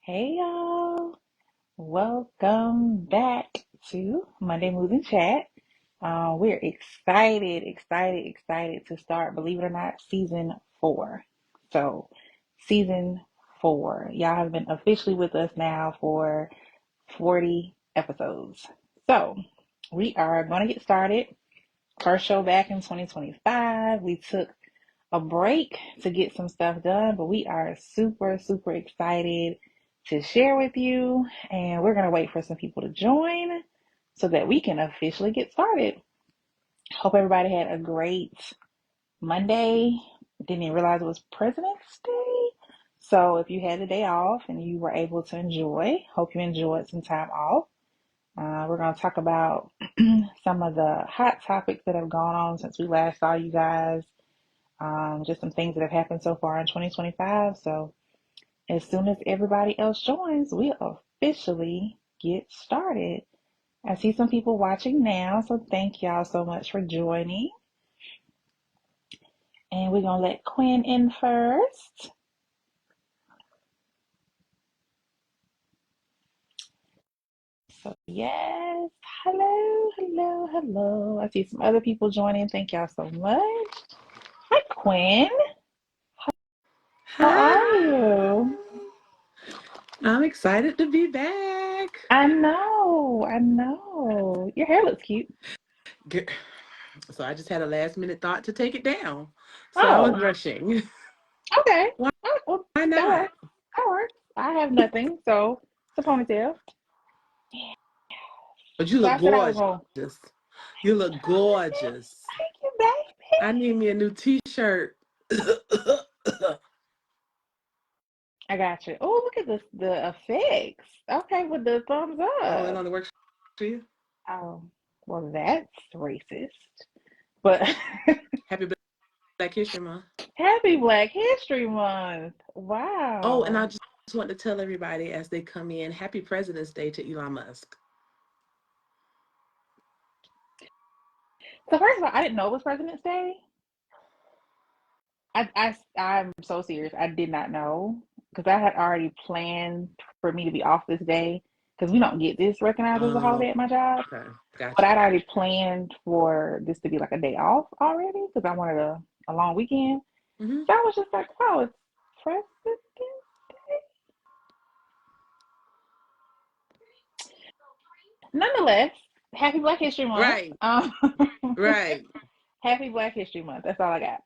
Hey y'all, welcome back to Monday Moves and Chat. We're excited to start, believe it or not, season 4. So, season 4. Y'all have been officially with us now for 40 episodes. So, we are going to get started. First show back in 2025. We took a break to get some stuff done, but we are super excited to share with you. And we're going to wait for some people to join so that we can officially get started. Hope everybody had a great Monday. Didn't even realize it was President's Day. So if you had the day off and you were able to enjoy, hope you enjoyed some time off. We're going to talk about some of the hot topics that have gone on since we last saw you guys. Just some things that have happened so far in 2025. So as soon as everybody else joins, we'll officially get started. I see some people watching now, so thank y'all so much for joining. And we're going to let Quinn in first. So yes, hello. I see some other people joining. Thank y'all so much. Hi, Quinn. How Hi. are you? I'm excited to be back. I know. Your hair looks cute. So I just had a last minute thought to take it down. So I was Oh, rushing. okay. Why, Oh, well, why that not? works. That works. I have nothing, so it's a ponytail. But you So look I said I was gorgeous. going. You look gorgeous. Thank you, baby. I need me a new t-shirt. Oh, I got you. Oh, look at the effects. Okay, with the thumbs it up. only works for you. Oh, well, that's racist. But Happy Black History Month. happy Black History Month. Oh, and I Wow. just want to tell everybody as they come in, happy President's Day to Elon Musk. So first of all, I didn't know it was President's Day. I'm so serious. I did not know because I had already planned for me to be off this day because we don't get this recognized as a Oh, holiday at my job. okay. But Gotcha. I'd already planned for this to be like a day off already because I wanted a long weekend. Mm-hmm. So I was just like, wow, it's President's Day. Nonetheless, happy Black History Month. Right, right. Happy Black History Month. That's all I got.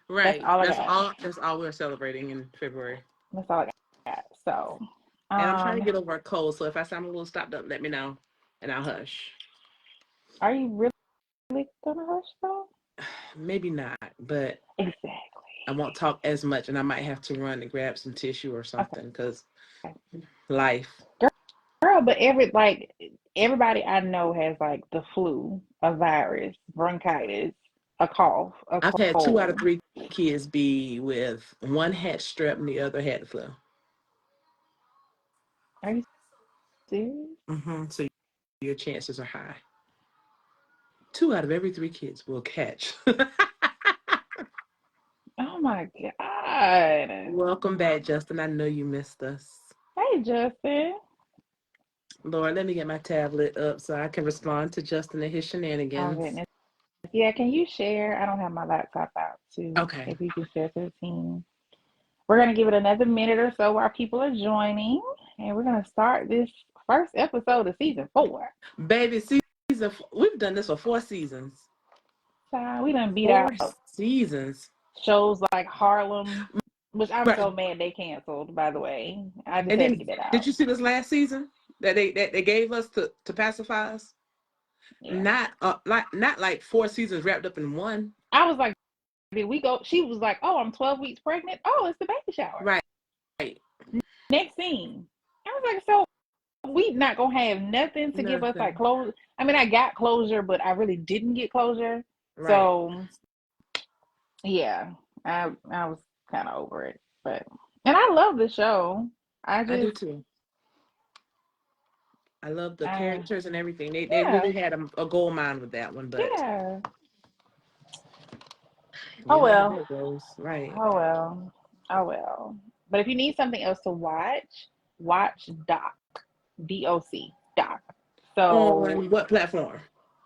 That's Right. all I That's got. all. That's all we're celebrating in February. That's all I got. So, And I'm trying to um, get over a cold, so if I sound a little stopped up, let me know, and I'll hush. are you really gonna hush though? Maybe not, but Exactly. I won't talk as much, and I might have to run and grab some tissue or Okay. something because life. Girl, but everybody I know has like the flu, a virus, bronchitis, a cough, a I've had 2 out of cold. 3 kids be with one had strep and the other had the flu. Are you serious? So your chances are high. 2 out of every 3 kids will catch. Oh my God. Welcome back, Justin. I know you missed us. Hey, Justin. Lord, let me get my tablet up so I can respond to Justin and his Oh shenanigans. goodness. Yeah, can you share? I don't have my laptop out too. Okay. If you can share to the team. We're gonna give it another minute or so while people are joining, and we're gonna start this first episode of season 4. Baby, we've done this for 4 seasons. We done beat Four out seasons. shows like Harlem, which I'm Right. so mad they canceled, by the way. I just And had to then get that did out. you see this last season that they gave us to pacify us? Yeah. Not like 4 seasons wrapped up in one. I was like, did we go? She was like, oh, I'm 12 weeks pregnant. Oh, it's the baby shower. Right. Right. Next scene. I was like, so we not gonna have nothing to give us like Nothing. closure. I mean, I got closure, but I really didn't get closure. Right. So yeah, I was kind of over it. But and I love the show. I I do just too. I love the I characters and everything. They yeah, really had a gold mine with that one, but yeah. Oh you know how well. that goes. Right. Oh well. Oh well. But if you need something else to watch, watch Doc, DOC, Doc. So On what platform?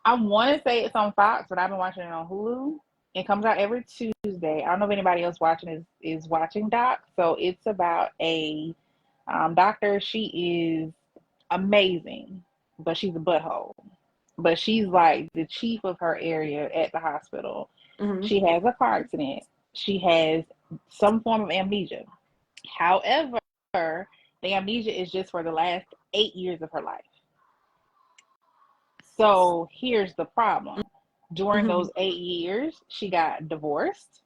I want to say it's on Fox, but I've been watching it on Hulu. It comes out every Tuesday. I don't know if anybody else watching is watching Doc. So it's about a doctor. She is amazing, but she's a butthole. But she's like the chief of her area at the hospital. Mm-hmm. She has a car accident. She has some form of amnesia. However, the amnesia is just for the last 8 years of her life. So here's the problem. During Mm-hmm. those 8 years, she got divorced.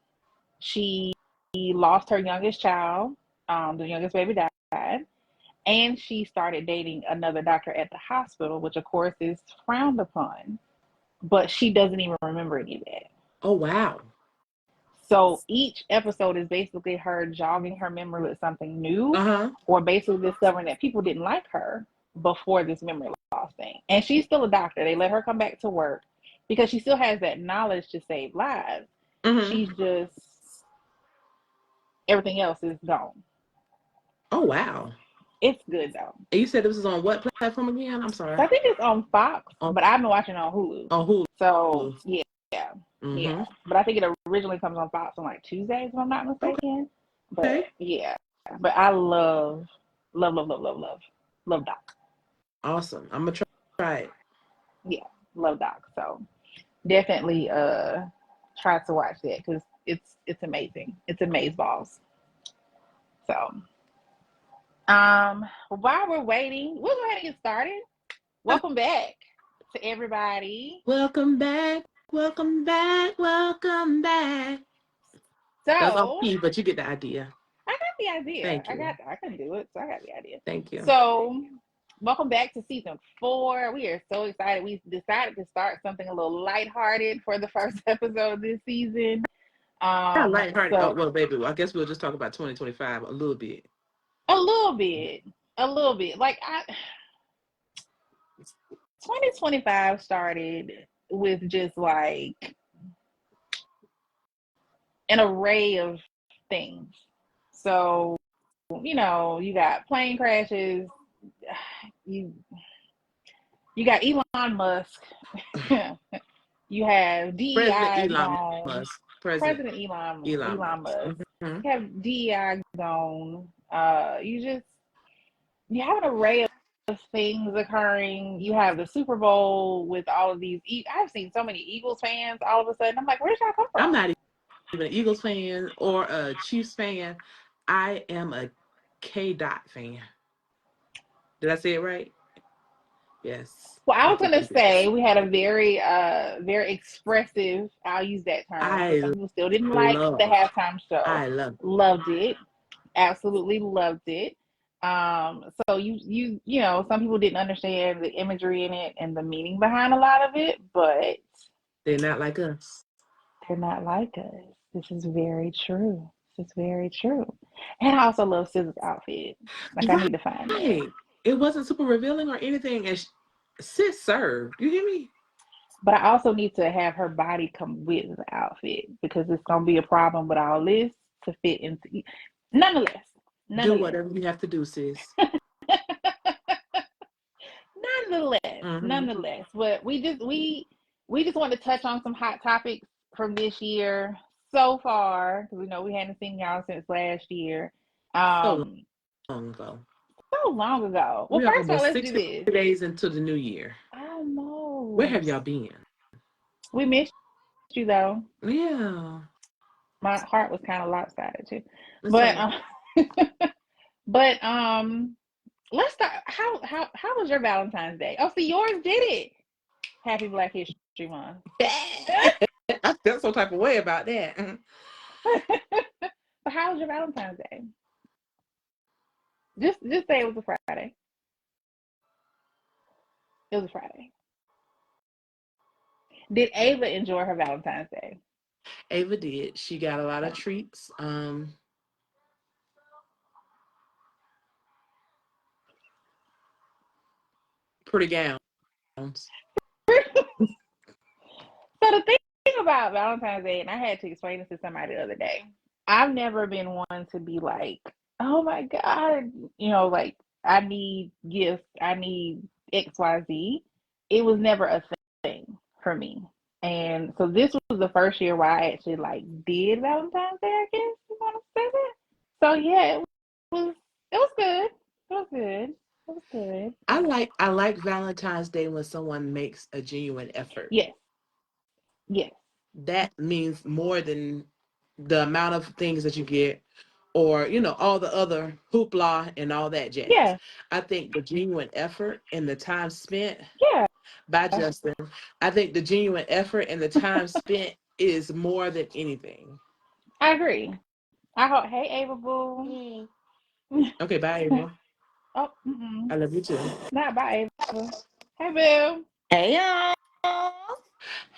She lost her youngest child. The youngest baby died. And she started dating another doctor at the hospital, which of course is frowned upon. But she doesn't even remember any of that. Oh, wow. So each episode is basically her jogging her memory with something new, Uh-huh. or basically discovering that people didn't like her before this memory loss thing. And she's still a doctor. They let her come back to work because she still has that knowledge to save lives. Mm-hmm. She's just, everything else is gone. Oh, wow. It's good though. And you said this is on what platform again? I'm sorry. So I think it's on Fox, On, but I've been watching it on Hulu. on Hulu. So yeah, Mm-hmm. yeah. But I think it originally comes on Fox on like Tuesdays, if I'm not mistaken. But Okay. yeah. But I love Doc. Awesome. I'm gonna try it. Yeah, love Doc. So definitely try to watch that because it's amazing. It's amazeballs. So while we're waiting, we'll go ahead and get started. Welcome back to everybody. Welcome back. Welcome back. Welcome back. That's off So key, but you get the idea. I got the idea. Thank you. I can do it. So I got the idea. Thank you. So welcome back to season 4. We are so excited. We decided to start something a little lighthearted for the first episode of this season. Not lighthearted. So, Oh, well, baby, I guess we'll just talk about 2025 a little bit. a little bit. Like 2025 started with just like an array of things. So, you know, you got plane crashes, you got Elon Musk, you have DEI President Elon gone. Musk. President Elon Musk. Mm-hmm. You have DEI gone. You have an array of things occurring. You have the Super Bowl with all of these. I've seen so many Eagles fans all of a sudden. I'm like, where did y'all come from? I'm not even an Eagles fan or a Chiefs fan. I am a K-Dot fan. Did I say it right? Yes. Well, I was going to say we had a very, very expressive, I'll use that term. Some people still didn't like the halftime show. I loved it. Absolutely loved it. So you know, some people didn't understand the imagery in it and the meaning behind a lot of it, but they're not like us. They're not like us. This is very true. This is very true. And I also love SZA's outfit. Like, right. I need to find that. It wasn't super revealing or anything, and sis served. You hear me? But I also need to have her body come with the outfit because it's gonna be a problem with all this to fit into. Nonetheless. Do whatever you have to do, sis. Nonetheless. But we just want to touch on some hot topics from this year so far because we know we hadn't seen y'all since last year. So long ago. Well, first of all, let's do this. Days into the new year. I know. Where have y'all been? We missed you though. Yeah. My heart was kind of lopsided too. But let's start. How was your Valentine's Day? Oh, see, yours did it. Happy Black History Month. I felt some type of way about that. But how was your Valentine's Day? Just say it was a Friday. It was a Friday. Did Ava enjoy her Valentine's Day? Ava did. She got a lot of treats. Pretty gowns. So the thing about Valentine's Day, and I had to explain this to somebody the other day, I've never been one to be like, oh my God, you know, like I need gifts, I need XYZ. It was never a thing for me. And so this was the first year where I actually like did Valentine's Day, I guess you want to say that. So yeah, was it was good. It was good. It was good. I like Valentine's Day when someone makes a genuine effort. Yes, yes, That means more than the amount of things that you get, or all the other hoopla and all that jazz. yeah, I think the genuine effort and the time spent yeah. by Justin, I think the genuine effort and the time spent is more than anything. I agree. I hope. Hey, Ava Boo. Mm. Okay, bye, Ava. Oh, I love you too. not by Ava. Hey, Boo. Hey y'all.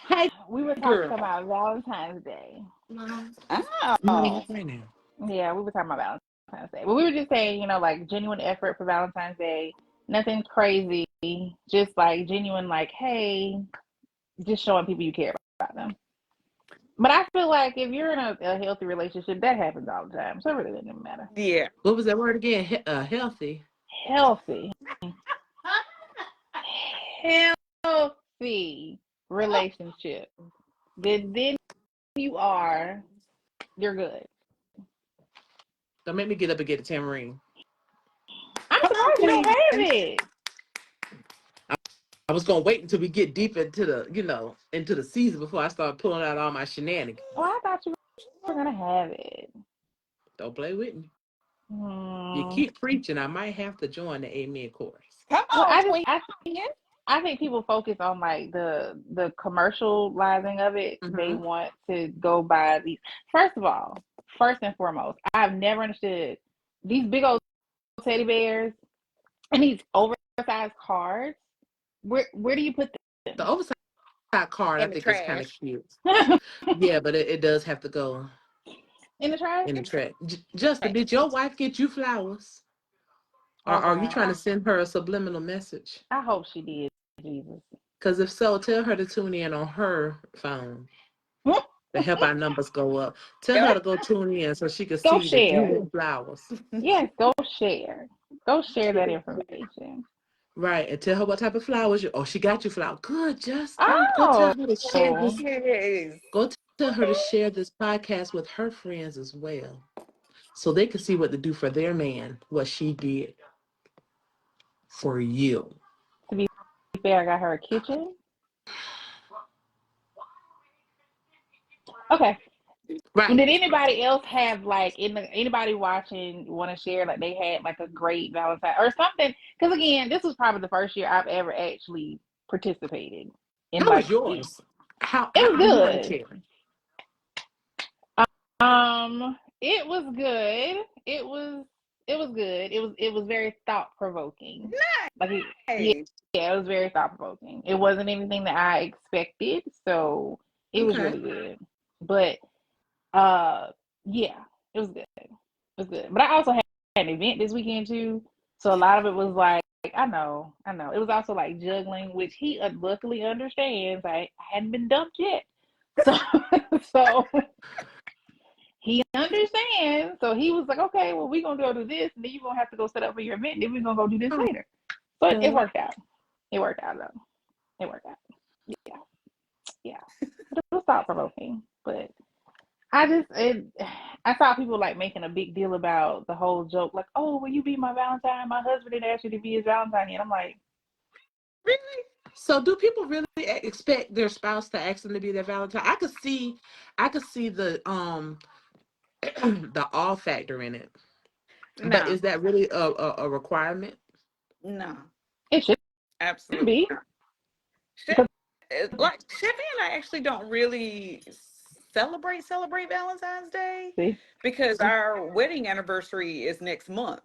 Hey, We were talking girl. about Valentine's Day. Oh. Right now. Yeah, we were talking about Valentine's Day. But we were just saying, like genuine effort for Valentine's Day. Nothing crazy. Just like genuine, like, hey, just showing people you care about them. But I feel like if you're in a healthy relationship, that happens all the time. So it really doesn't matter. Yeah. What was that word again? Healthy. Healthy, healthy relationship. Then you're good. Don't make me get up and get a tambourine. I'm Come on, surprised you don't Queen. have it. I was gonna wait until we get deep into into the season before I start pulling out all my shenanigans. Oh, I thought you were gonna have it. Don't play with me. You Hmm. keep preaching, I might have to join the Amen chorus. Come Well, on, Queen. I think people focus on like the commercializing of it. They Mm-hmm. want to go buy these. First of all, first and foremost, I've never understood these big old teddy bears and these oversized cards. Where do you put The them? oversized card, I In the think, is kind of trash. cute. Yeah, but it does have to go In the trash? in the trash. Justin, did your wife get you flowers? Or Oh are you trying God. to send her a subliminal message? I hope she did, Jesus. Because if so, tell her to tune in on her phone to help our numbers go up. Tell her to go tune in so she can Go see that you share. want flowers. Yes, go share. Go share that information. Right. And tell her what type of flowers you. Oh, she got you flowers. Good, Justin. Go tell Oh, her to share this. Yes. Go tell her to share this podcast with her friends as well, so they can see what to do for their man, what she did for you. to be fair, I got her a kitchen. Okay. Right. Did anybody else have like anybody watching want to share like they had like a great Valentine or something? Because again, this was probably the first year I've ever actually participated in How was like it yours? How was do you want to good. share? It was good. It was good. It was very thought provoking. Like yeah, Nice. yeah, it was very thought provoking. It wasn't anything that I expected, so it was Okay. really good. But uh, yeah, it was good. It was good. But I also had an event this weekend too, so a lot of it was like I know. It was also like juggling, which he luckily understands. I hadn't been dumped yet, so so he understands. So he was like, okay, well, we're gonna go do this, and then you're gonna have to go set up for your event, and then we're gonna go do this later. So it Okay. worked out. It worked out though. It worked out. Yeah, yeah. But it was thought provoking. But I saw people like making a big deal about the whole joke, like, oh, will you be my Valentine? My husband didn't ask you to be his Valentine yet. I'm like, Really? So do people really expect their spouse to ask them to be their Valentine? I could see the the all factor in it. But No. is that really a requirement? No. it should Absolutely be not. Chef, because like Chevy and I actually don't really celebrate Valentine's Day see, because our wedding anniversary is next month.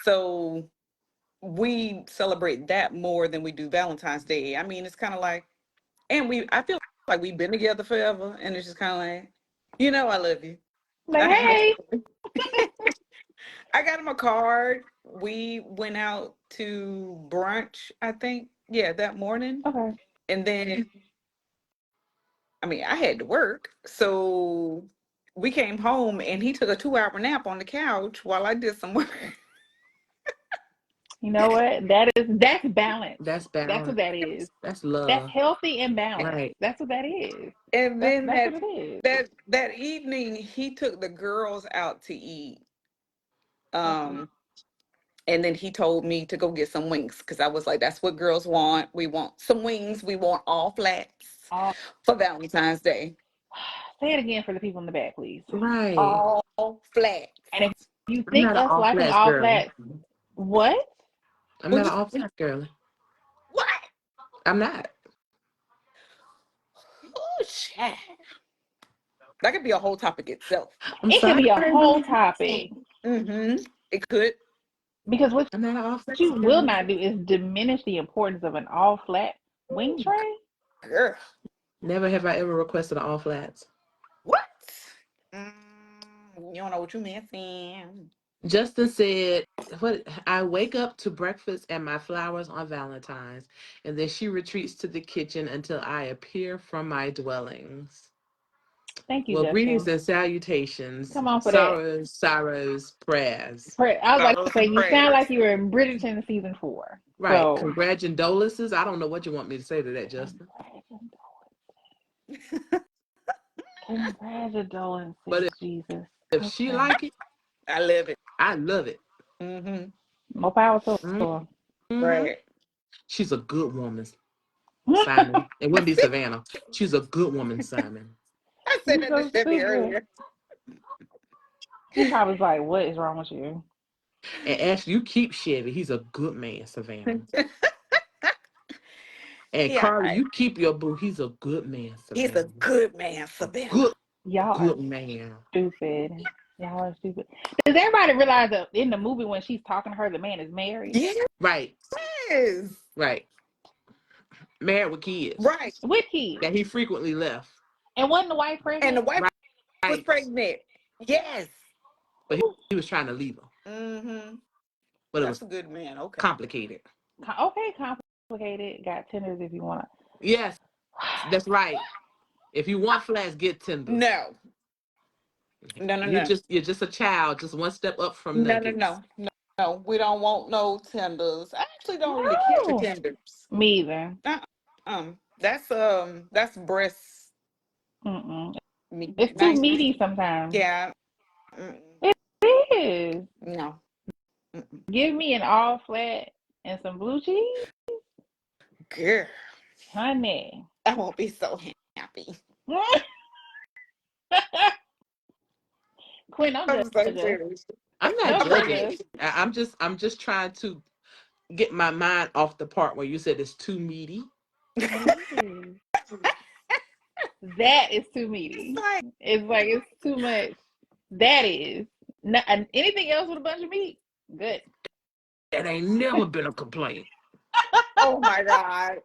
So we celebrate that more than we do Valentine's Day. I mean, it's kind of like, and I feel like we've been together forever, and it's just kind of like, I love you. like, I hey, I got him a card. We went out to brunch, I think, yeah, that morning, okay, and then I mean, I had to work, so we came home, and he took a 2-hour nap on the couch while I did some work. You know what? That's balance. That's That's what balance. that is. That's That's love. healthy and balanced. Right. That's what that is. And then That's what it is. that evening, he took the girls out to eat. That's sweet. Um, and then he told me to go get some wings because I was like, "That's what girls want. We want some wings. We want all flats All, for Valentine's Day. say it again for the people in the back, please. Right. All flats." And if you I'm think not an us all liking flats all girly. flats, what? I'm not Would an you all flats girly. what? I'm not. Oh shit! That could be a whole topic itself. I'm It could sorry. be a whole topic Mm-hmm. It could. because what I'm not an all flats you will girly. not do is diminish the importance of an all flat wing Ooh, tray. girl. Never have I ever requested an all flats. What? Mm, you don't know what you missing. Justin said, "What? I wake up to breakfast and my flowers on Valentine's, and then she retreats to the kitchen until I appear from my dwellings." Thank you, Well, greetings Justin. and salutations, Come on for that. sorrows, prayers. I was about to Sorrows say and you sound prayers. like you were in Bridgerton season 4. Right. So Congratulations. I don't know what you want me to say to that, Justin. congratulations, But Jesus. if she Okay, like it, I love it. I love it. Mm-hmm. more power to her. Mm-hmm. Right. She's a good woman, Simon. It wouldn't be Savannah. She's a good woman, Simon. I said You that to so Chevy stupid. earlier. He probably was like, "What is wrong with you?" And Ashley, you keep Chevy. He's a good man, Savannah. And Yeah, Carly, you keep your boo. He's a good man, he's a Savannah. good man, A Savannah. good, Y'all are good man. stupid. Y'all are stupid. Does everybody realize that in the movie when she's talking to her, the man is married Right, Yes. right. Married with kids Right. with kids, that he frequently left. and wasn't the wife And the pregnant? wife was Right. pregnant. Yes. But he was trying to leave her. Mm-hmm. But it That's was a good man. Okay. complicated. Okay, complicated. Got tenders if you want. Yes, that's right. If you want flats, get tenders. No. No, no, no. You're just a child, just one step up from No, no, nuggets. no. No, no. We don't want no tenders. I actually don't really care for No, tenders. me either. That's breast Mm-mm. meat. It's too Nice. meaty sometimes. Yeah. Mm, It is. no. Mm-mm. Give me an all flat and some blue cheese, Girl, honey. I won't be so happy. Quinn, don't I'm so judge us. serious. I'm not Don't judge judging. us. I'm just trying to get my mind off the part where you said it's too meaty. It is. That is too It's meaty. like, It's like it's too much. That is. Not, anything else with a bunch of meat? Good. That ain't never been a complaint. oh my God.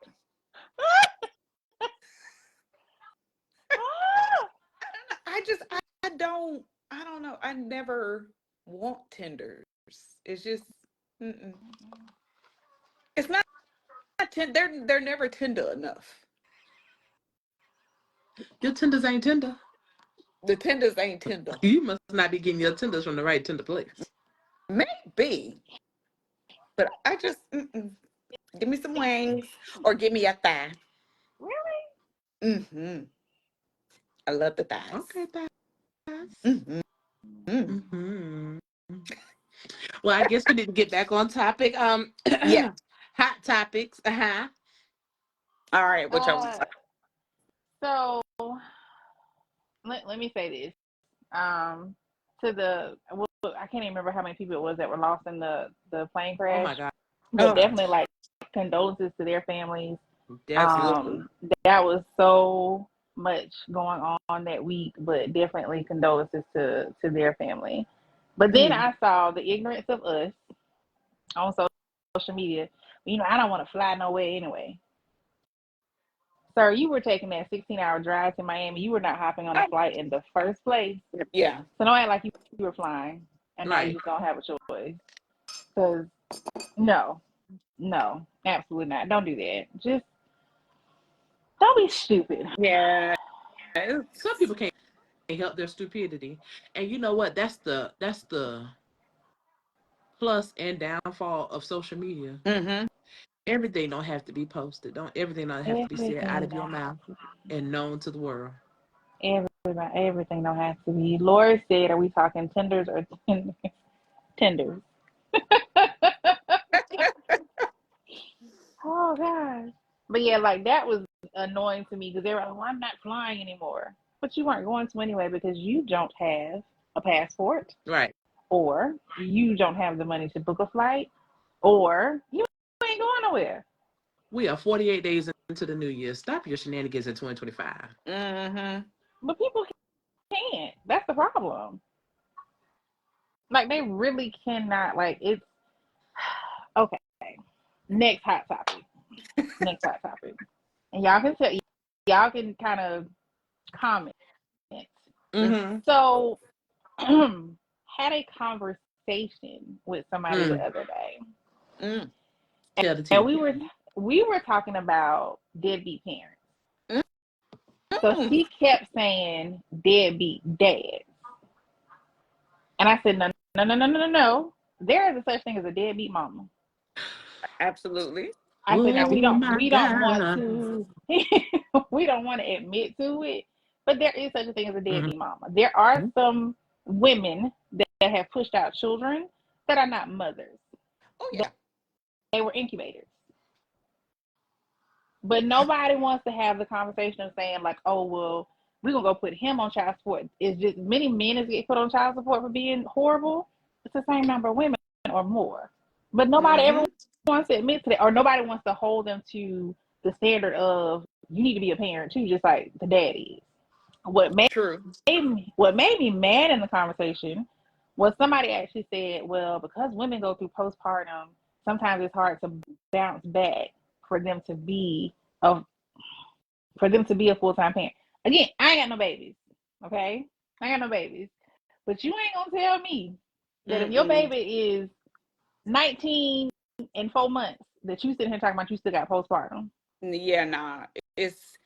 I just, I don't know. I never want tenders. It's just, mm-mm. It's not they're never tender enough. Your tenders ain't tender. The tenders ain't tender. You must not be getting your tenders from the right tender place. Maybe, but I just, give me some wings or give me a thigh. Really? Mm-hmm. I love the thighs. Okay, guys. Mm-hmm. Mm-hmm. Well, I guess we need to get back on topic. Yeah. Hot topics. All right. What y'all want to So let me say this. To the well, I can't even remember how many people it was that were lost in the plane Oh my crash, God. but Oh, definitely like condolences to their families. Definitely. That was so much going on that week, but definitely condolences to their family. But then mm. I saw the ignorance of us on social media. You know, I don't want to fly nowhere anyway. Sir, you were taking that 16-hour drive to Miami. You were not hopping on a flight in the first place. Yeah. So don't act like you were flying and now you Right. just don't have a choice. Because no, absolutely not. Don't do that. Just don't be stupid. Yeah. Some people can't help their stupidity. And you know what? That's the plus and downfall of social media. Mm-hmm. Everything don't have to be posted. Don't everything don't have to be said out Everything of your don't have mouth to be. and known to the world. Everything don't have to be. Lord said, are we talking tenders or tenders? Oh gosh. But yeah, like that was annoying to me because they were like, well, I'm not flying anymore. But you weren't going to anyway because you don't have a passport, Right. or you don't have the money to book a flight, or you ain't going nowhere. We are 48 days into the new year. Stop your shenanigans in 2025. Mm-hmm. But people can't. That's the problem. Like they really cannot. Like it's okay. Next hot topic. Next hot topic. And y'all can tell. Y'all can kind of comment. Mm-hmm. So, had a conversation with somebody the Mm. other day, Mm. Tell the and tea. we were talking about deadbeat parents. So Mm. she kept saying deadbeat dad, and I said no, no, no, no, no, no, no. There is a such thing as a deadbeat mama. Absolutely. I said now we Oh don't my we don't want God. to we don't want to admit to it, but there is such a thing as a Mm-hmm. deadbeat mama. There are some women that have pushed out children that are not mothers. Oh yeah. They were incubators. But nobody wants to have the conversation of saying like, oh well, we're gonna go put him on child support. It's just many men as get put on child support for being horrible. It's the same number of women or more. But nobody ever Mm-hmm. wants to admit to that, or nobody wants to hold them to the standard of you need to be a parent too, just like the dad is. What made True. what made me mad in the conversation was somebody actually said, well, because women go through postpartum, sometimes it's hard to bounce back for them to be a a full time parent. Again, I ain't got no babies. Okay? I ain't got no babies. But you ain't gonna tell me that if your Mm-mm. baby is 19 and 4 months that you sitting here talking about you still got postpartum. Yeah, nah. It's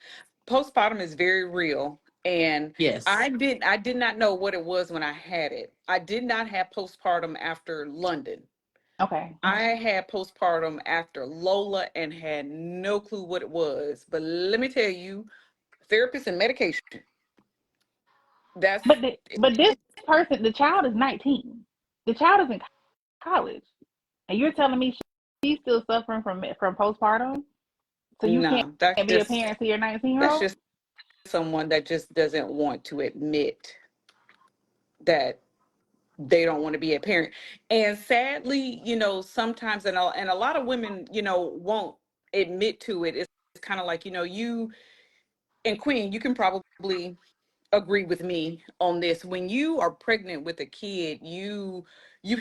postpartum is very real. And Yes. I did not know what it was when I had it. I did not have postpartum after London. Okay. I had postpartum after Lola and had no clue what it was. But let me tell you, therapist and medication. That's But this person, the child is 19. The child is in college. And you're telling me she's still suffering from postpartum? So you can't no, be a parent to your 19-year-old that's old? just someone that just doesn't want to admit that they don't want to be a parent. And sadly, sometimes and a lot of women, won't admit to it. It's kind of like, you and Queen, you can probably agree with me on this. When you are pregnant with a kid, you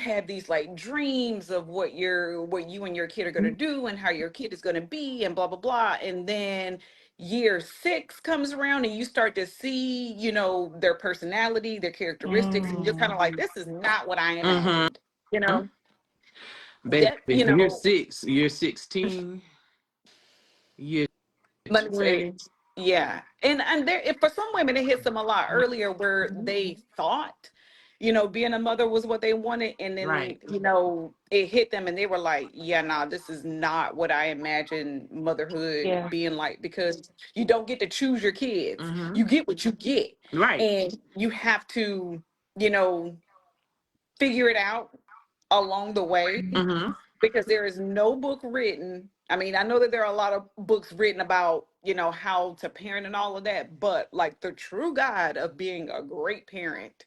have these like dreams of what you and your kid are going to do and how your kid is going to be and blah blah blah, and then year 6 comes around and you start to see, their personality, their characteristics, and you're kind of like, Mm, this is not what I Mm-hmm. imagined, you know Baby, that you're 6, you're 16, you're let me say, 20. yeah. And there, if for some women it hits them a lot earlier where they thought, being a mother was what they wanted, and then, Right. it hit them and they were like, yeah, nah, this is not what I imagined motherhood yeah. being like, because you don't get to choose your kids. Mm-hmm. You get what you get. Right. And you have to, you know, figure it out along the way, Mm-hmm. because there is no book written. I mean, I know that there are a lot of books written about, how to parent and all of that, but like the true guide of being a great parent,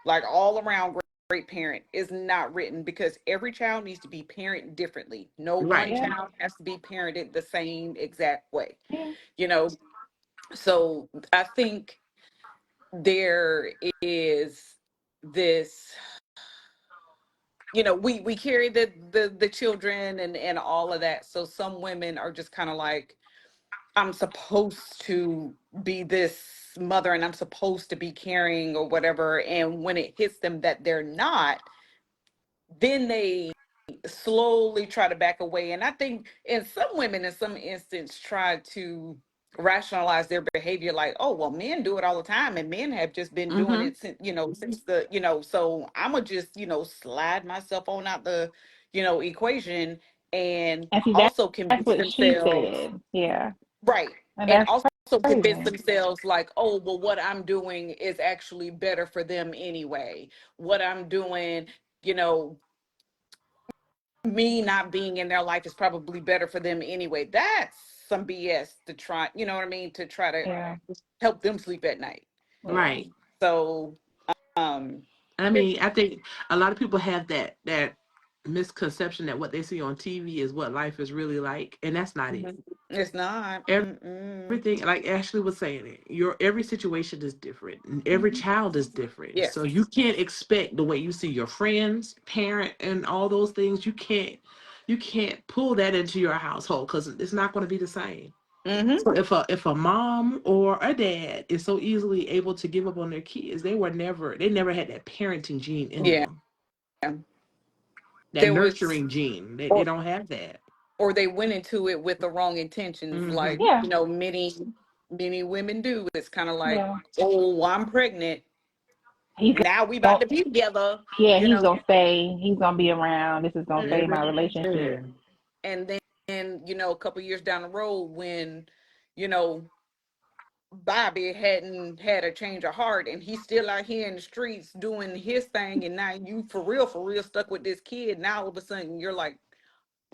like all around great parent, is not written, because every child needs to be parented differently. No one Right. Yeah. child has to be parented the same exact way, Yeah. you know. So I think there is this, we carry the children and all of that. So some women are just kind of like, I'm supposed to be this mother and I'm supposed to be caring or whatever, and when it hits them that they're not, then they slowly try to back away. And I think in some women, in some instance, try to rationalize their behavior like, oh, well, men do it all the time and men have just been doing Mm-hmm. it since, since the, so I'm gonna just, slide myself on out the, equation, and And see, also that's convince what she themselves, said. Yeah. right. And And that's also convince crazy. themselves like, oh, well, what I'm doing is actually better for them anyway. What I'm doing, you know, me not being in their life is probably better for them anyway. That's some BS to try, you know what I mean, to try to Yeah. help them sleep at night. Yeah. Right. So, um, I it, mean, I think a lot of people have that misconception that what they see on TV is what life is really like, and that's not it. it's not. Mm-mm. Everything, like Ashley was saying, it your every situation is different, and every Mhm. child is different. So Yes. you can't expect the way you see your friends, parent, and all those things. You can't pull that into your household because it's not going to be the same. Mm-hmm. So if a mom or a dad is so easily able to give up on their kids, they never had that parenting gene in Yeah. them, that There was, nurturing gene. They or don't have that. they went into it with the wrong intentions, like, Hmm. Yeah. many women do. It's kind of like, Yeah. oh, I'm pregnant. He's Now we about gonna, to be together, yeah, you he's know. gonna stay. He's gonna be around. This is gonna save my relationship. Yeah. And then, a couple years down the road, when, you know, Bobby hadn't had a change of heart and he's still out here in the streets doing his thing, and now you for real stuck with this kid. Now all of a sudden you're like,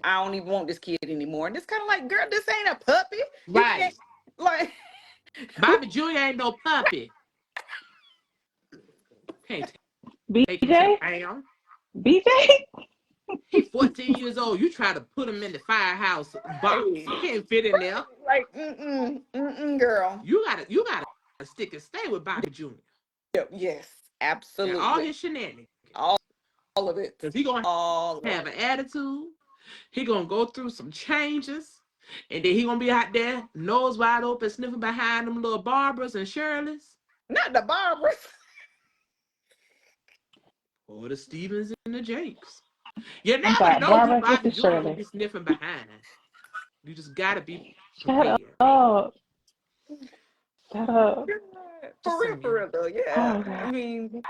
I don't even want this kid anymore. And it's kind of like, girl, this ain't a puppy. You Right. can't, like, Bobby Jr. ain't no puppy. Can't take him to the BJ, pound. BJ. He 14 years old. You try to put him in the firehouse box. hey, He can't fit in there. like, girl. You gotta stick and stay with Bobby Jr. Yep, yes, and all absolutely. his shenanigans. All, all of it. Because he gonna All of have an it. attitude. He gonna go through some changes. And then he gonna be out there, nose wide open, sniffing behind them little Barbaras and Shirleys. Not the Barbaras. Or the Stevens and the Jakes. You I'm never sorry, know who Barbara. This Bobby is Jr. gonna Shirley. be sniffing behind. You just gotta be Shut prepared. up. Shut up. Just For saying. real though, yeah. Oh I God. mean,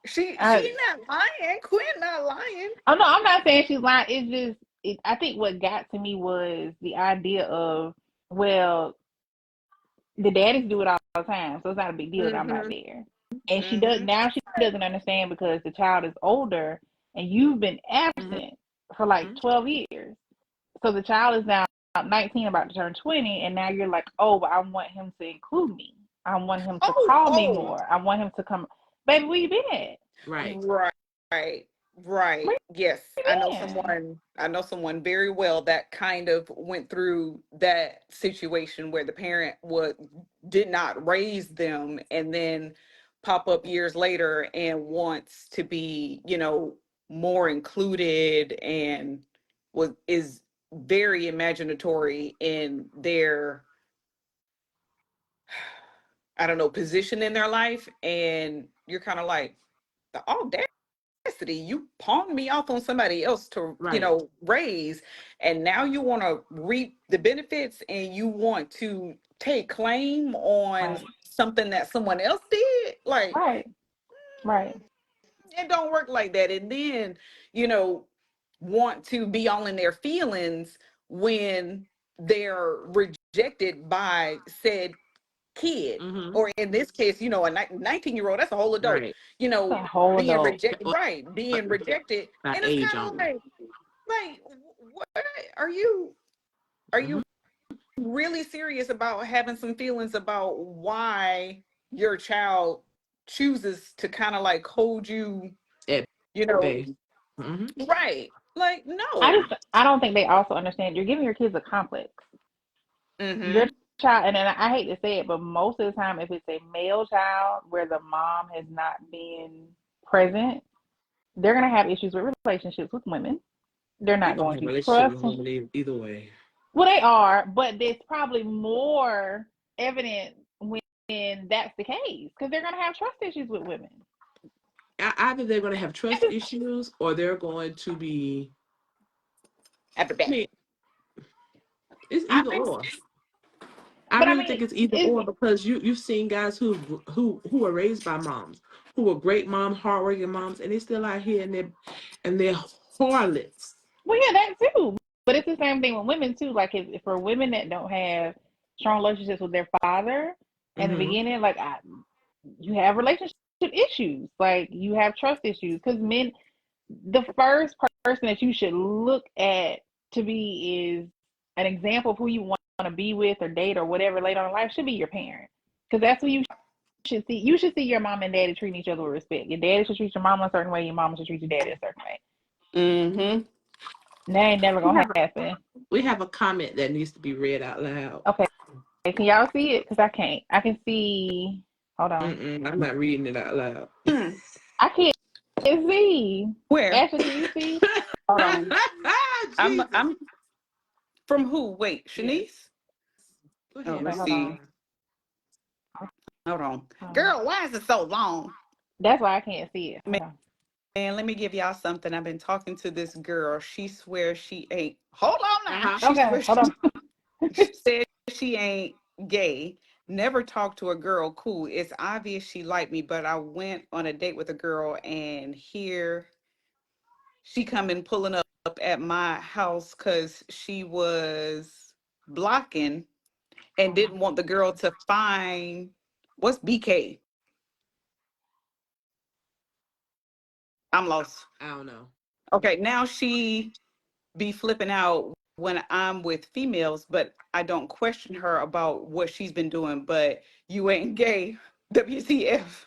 she I not lying. Quinn not lying. I'm not. I'm not saying she's lying. It's just. I think what got to me was the idea of, well, the daddies do it all the time, so it's not a big deal that I'm not Mm-hmm. there. And she does Mm-hmm. now. She doesn't understand because the child is older, and you've been Mm-hmm. absent for like 12 years. So the child is now 19, about to turn 20, and now you're like, oh, but I want him to include me. I want him to Oh, call me oh, more. I want him to come. Baby, where you been at? Right. right, right. Where Yes, you I know been? someone. I know someone very well that kind of went through that situation where the parent did not raise them, and then pop up years later and wants to be, more included, and is very imaginatory in their, I don't know, position in their life, and you're kind of like, the audacity, you pawned me off on somebody else to, Right. raise, and now you want to reap the benefits, and you want to take claim on Right, something that someone else did. Like, right, right, it don't work like that. And then, you know, want to be all in their feelings when they're rejected by said kid, Mm-hmm. or in this case, a 19-year-old. That's a whole adult, Right. a whole being adult. rejected, But right, being rejected. by And it's age kind of only. like, what are you are Mm-hmm. you really serious about having some feelings about why your child chooses to kind of like hold you, At you know base. Mm-hmm. right, like, no. I don't think they also understand you're giving your kids a complex. Your Mm-hmm. child, and then I hate to say it, but most of the time, if it's a male child where the mom has not been present, they're gonna have issues with relationships with women. They're They're not gonna going have a to relationship trust. with women either way. Well, they are, but it's probably more evident when that's the case because they're gonna have trust issues with women. Either they're gonna have It's trust just, issues or they're going to be. After I that, mean, it's I either think or. I But I really mean, think it's either it's or, because you've seen guys who were raised by moms, who were great moms, hardworking moms, and they still out here and they're harlots. well, yeah, that too. But it's the same thing with women too. Like if for women that don't have strong relationships with their father in the Mm-hmm. beginning, like you have relationship issues, like you have trust issues. Because men, the first person that you should look at to be is an example of who you want to be with or date or whatever later on in life should be your parent. Because that's who you should see. You should see your mom and daddy treating each other with respect. Your daddy should treat your mom a certain way. Your mom should treat your daddy a certain way. Mm-hmm. And that ain't never We gonna have happen. we have a comment that needs to be read out loud. Okay, can y'all see it? Because I can't. I can see. Hold on. I'm not reading it out loud. I can't see. Where? Ashley, can you see? Hold on. Jesus. I'm from who? Wait, Yes. Shanice? Go Oh, ahead, let's Hold see. on. baby. Hold on. Um, Girl, why is it so long? that's why I can't see it. Hold on. Man, let me give y'all something. I've been talking to this girl. She swears she ain't. Hold on now. Uh-huh. She Okay, swears hold on. she said she ain't gay. Never talked to a girl. Cool. It's obvious she liked me, but I went on a date with a girl, and here she come in pulling up at my house because she was blocking and didn't want the girl to find what's BK. I'm lost. I don't know. Okay, now she be flipping out when I'm with females, but I don't question her about what she's been doing. But you ain't gay, WTF?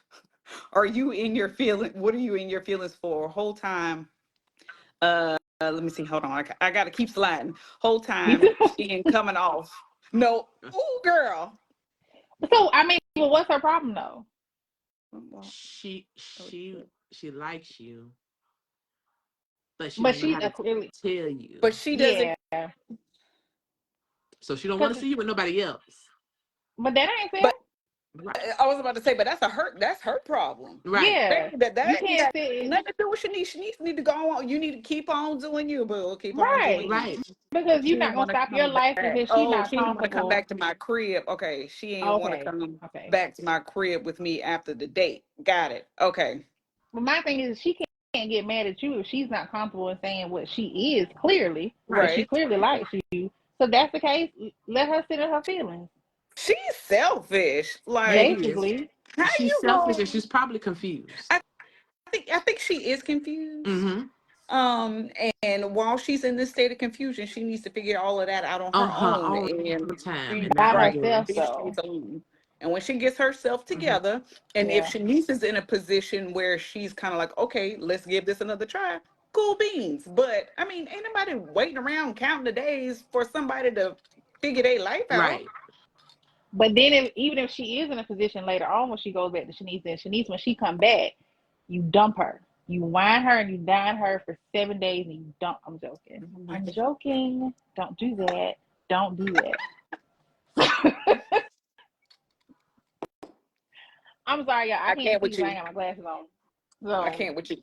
Are you in your feeling? What are you in your feelings for? Whole time. Let me see. Hold on. I gotta keep sliding. Whole Me time too. she ain't coming off. No. Ooh, girl. So I mean, well, what's her problem though? Well, She oh, she shit. she likes you, but she But don't know she how to clearly, tell you. But she doesn't. yeah. So she don't want to Cause, see you with nobody else. but that ain't fair. But Right. I was about to say, but that's a her. That's her problem. Right. Yeah, That you ain't can't got sit. nothing to do with Shanice. Shanice need to go on. You need to keep on doing you, boo. Keep on doing Right, you. Right. because you're She not ain't gonna want to stop your come life back. because she's Oh, not she ain't want to come back comfortable. to my crib. Okay, she ain't want to Okay, come okay. back to my crib with me after the date. Got it. Okay. But my thing is, she can't get mad at you if she's not comfortable in saying what she is clearly, because Right. she Right. clearly likes you. So if that's the case, let her sit in her feelings. She's selfish. She Like, is. Basically, how She's you selfish and go? she's probably confused. I I think she is confused. Mm-hmm. Um, and while she's in this state of confusion, she needs to figure all of that out on On her her own. own And time she and not by with right, herself she yours. stays though. alone. And when she gets herself Mm-hmm. together, and if Yeah. Shanice is in a position where she's kind of like, okay, let's give this another try, cool beans. But I mean, ain't nobody waiting around counting the days for somebody to figure their life out. Right. But then, even if she is in a position later on when she goes back to Shanice, and Shanice, when she come back, you dump her. You whine her and you dine her for 7 days, and you dump. I'm joking. Oh my I'm God. joking. Don't do that. Don't do that. I'm sorry, y'all. I I can't can't see with because I you. ain't got my glasses on. I So can't with you.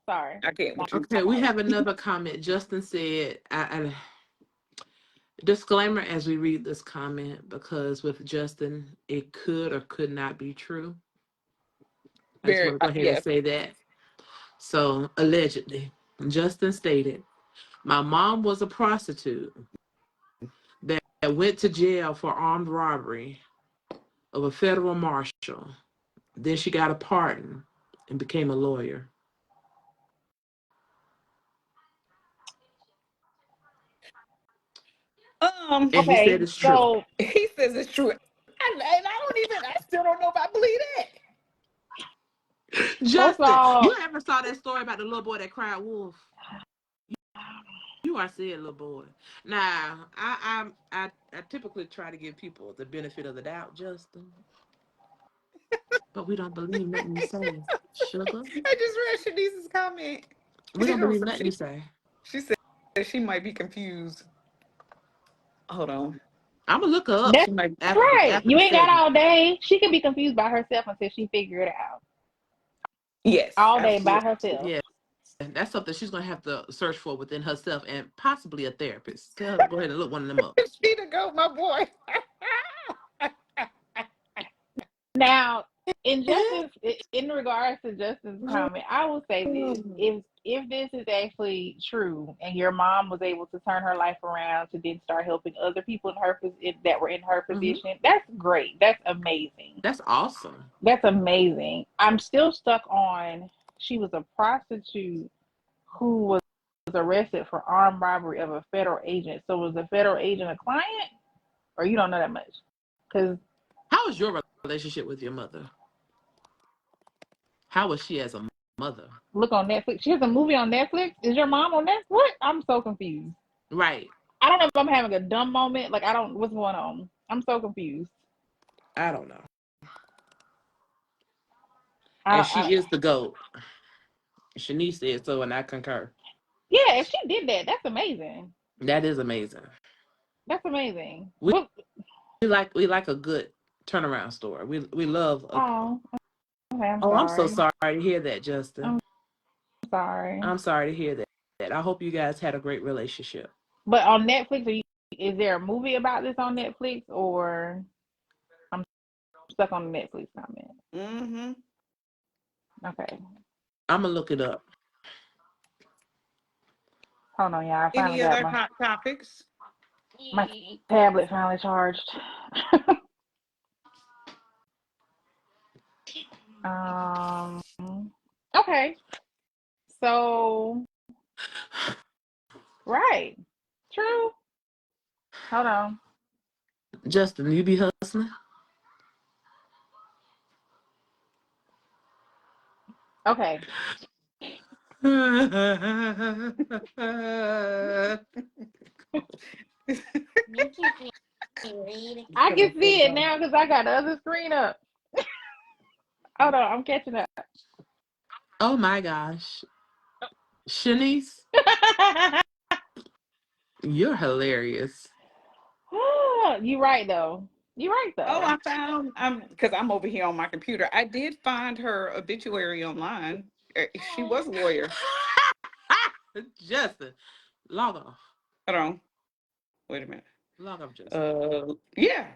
sorry. I can't My with you. Okay, we fault. have another comment. Justin said, disclaimer as we read this comment, because with Justin, it could or could not be true. I just Very, want to go ahead and yes. say that. So, allegedly, Justin stated, my mom was a prostitute that went to jail for armed robbery of a federal marshal. Then she got a pardon and became a lawyer. And he Okay, said it's true. so He says it's true. And I don't even, I still don't know if I believe that. first of Justin, you all, ever saw that story about the little boy that cried wolf? You are said little boy. Now, I typically try to give people the benefit of the doubt, Justin, but we don't believe nothing you say, sugar. I just read Shanice's comment. We don't believe nothing you She, say. she said she might be confused. Hold on. I'm gonna look her up that's She might. right. after You the ain't got segment. all day. She can be confused by herself until she figure it out. Yes, All day by absolutely. herself. Yeah, That's something she's gonna have to search for within herself and possibly a therapist. Tell her to go ahead and look one of them up. She to go, my boy. Now, in regards to Justin's comment, I will say this: if this is actually true, and your mom was able to turn her life around to then start helping other people in that were in her position, that's great. That's amazing. That's awesome. That's amazing. I'm still stuck on. She was a prostitute who was arrested for armed robbery of a federal agent. So was the federal agent a client, or you don't know that much? Because how was your relationship with your mother? How was she as a mother? Look on Netflix. She has a movie on Netflix. Is your mom on Netflix? What? I'm so confused. Right. I don't know if I'm having a dumb moment. Like, what's going on? I'm so confused. I don't know. And she is the GOAT. Shanice said so, and I concur. Yeah, if she did that, that's amazing. That is amazing. That's amazing. We like a good turnaround story. We love. Okay, I'm so sorry to hear that, Justin. I'm sorry. I'm sorry to hear that. I hope you guys had a great relationship. But on Netflix, is there a movie about this on Netflix, or I'm stuck on the Netflix comment? Mm-hmm. Okay. I'm gonna look it up. Hold on, y'all. Any other hot topics? My tablet finally charged. Okay. So, right. True. Hold on. Justin, you be hustling? Okay. I can see it now because I got the other screen up. Hold on, I'm catching up. Oh my gosh. Shanice, you're hilarious. You right though. Oh, I found because I'm over here on my computer. I did find her obituary online. She was a lawyer. Justin, log off. Hold on. Wait a minute. Log off, Justin. Yeah.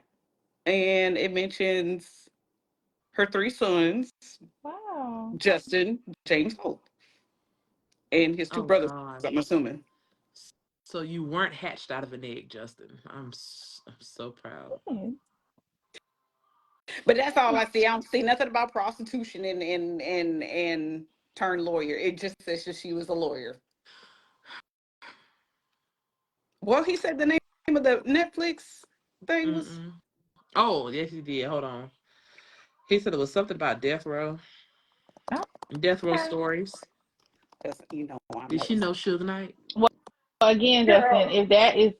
And it mentions her 3 sons. Wow. Justin, James Hope, and his 2 brothers, God. I'm assuming. So you weren't hatched out of an egg, Justin. I'm so proud. But that's all I see. I don't see nothing about prostitution and turned lawyer. It just says that she was a lawyer. Well, he said the name of the Netflix thing was. Oh, yes, he did. Hold on. He said it was something about death row. Oh, death row stories. You know, did she know Suge Knight? Well, again, Justin, if that is,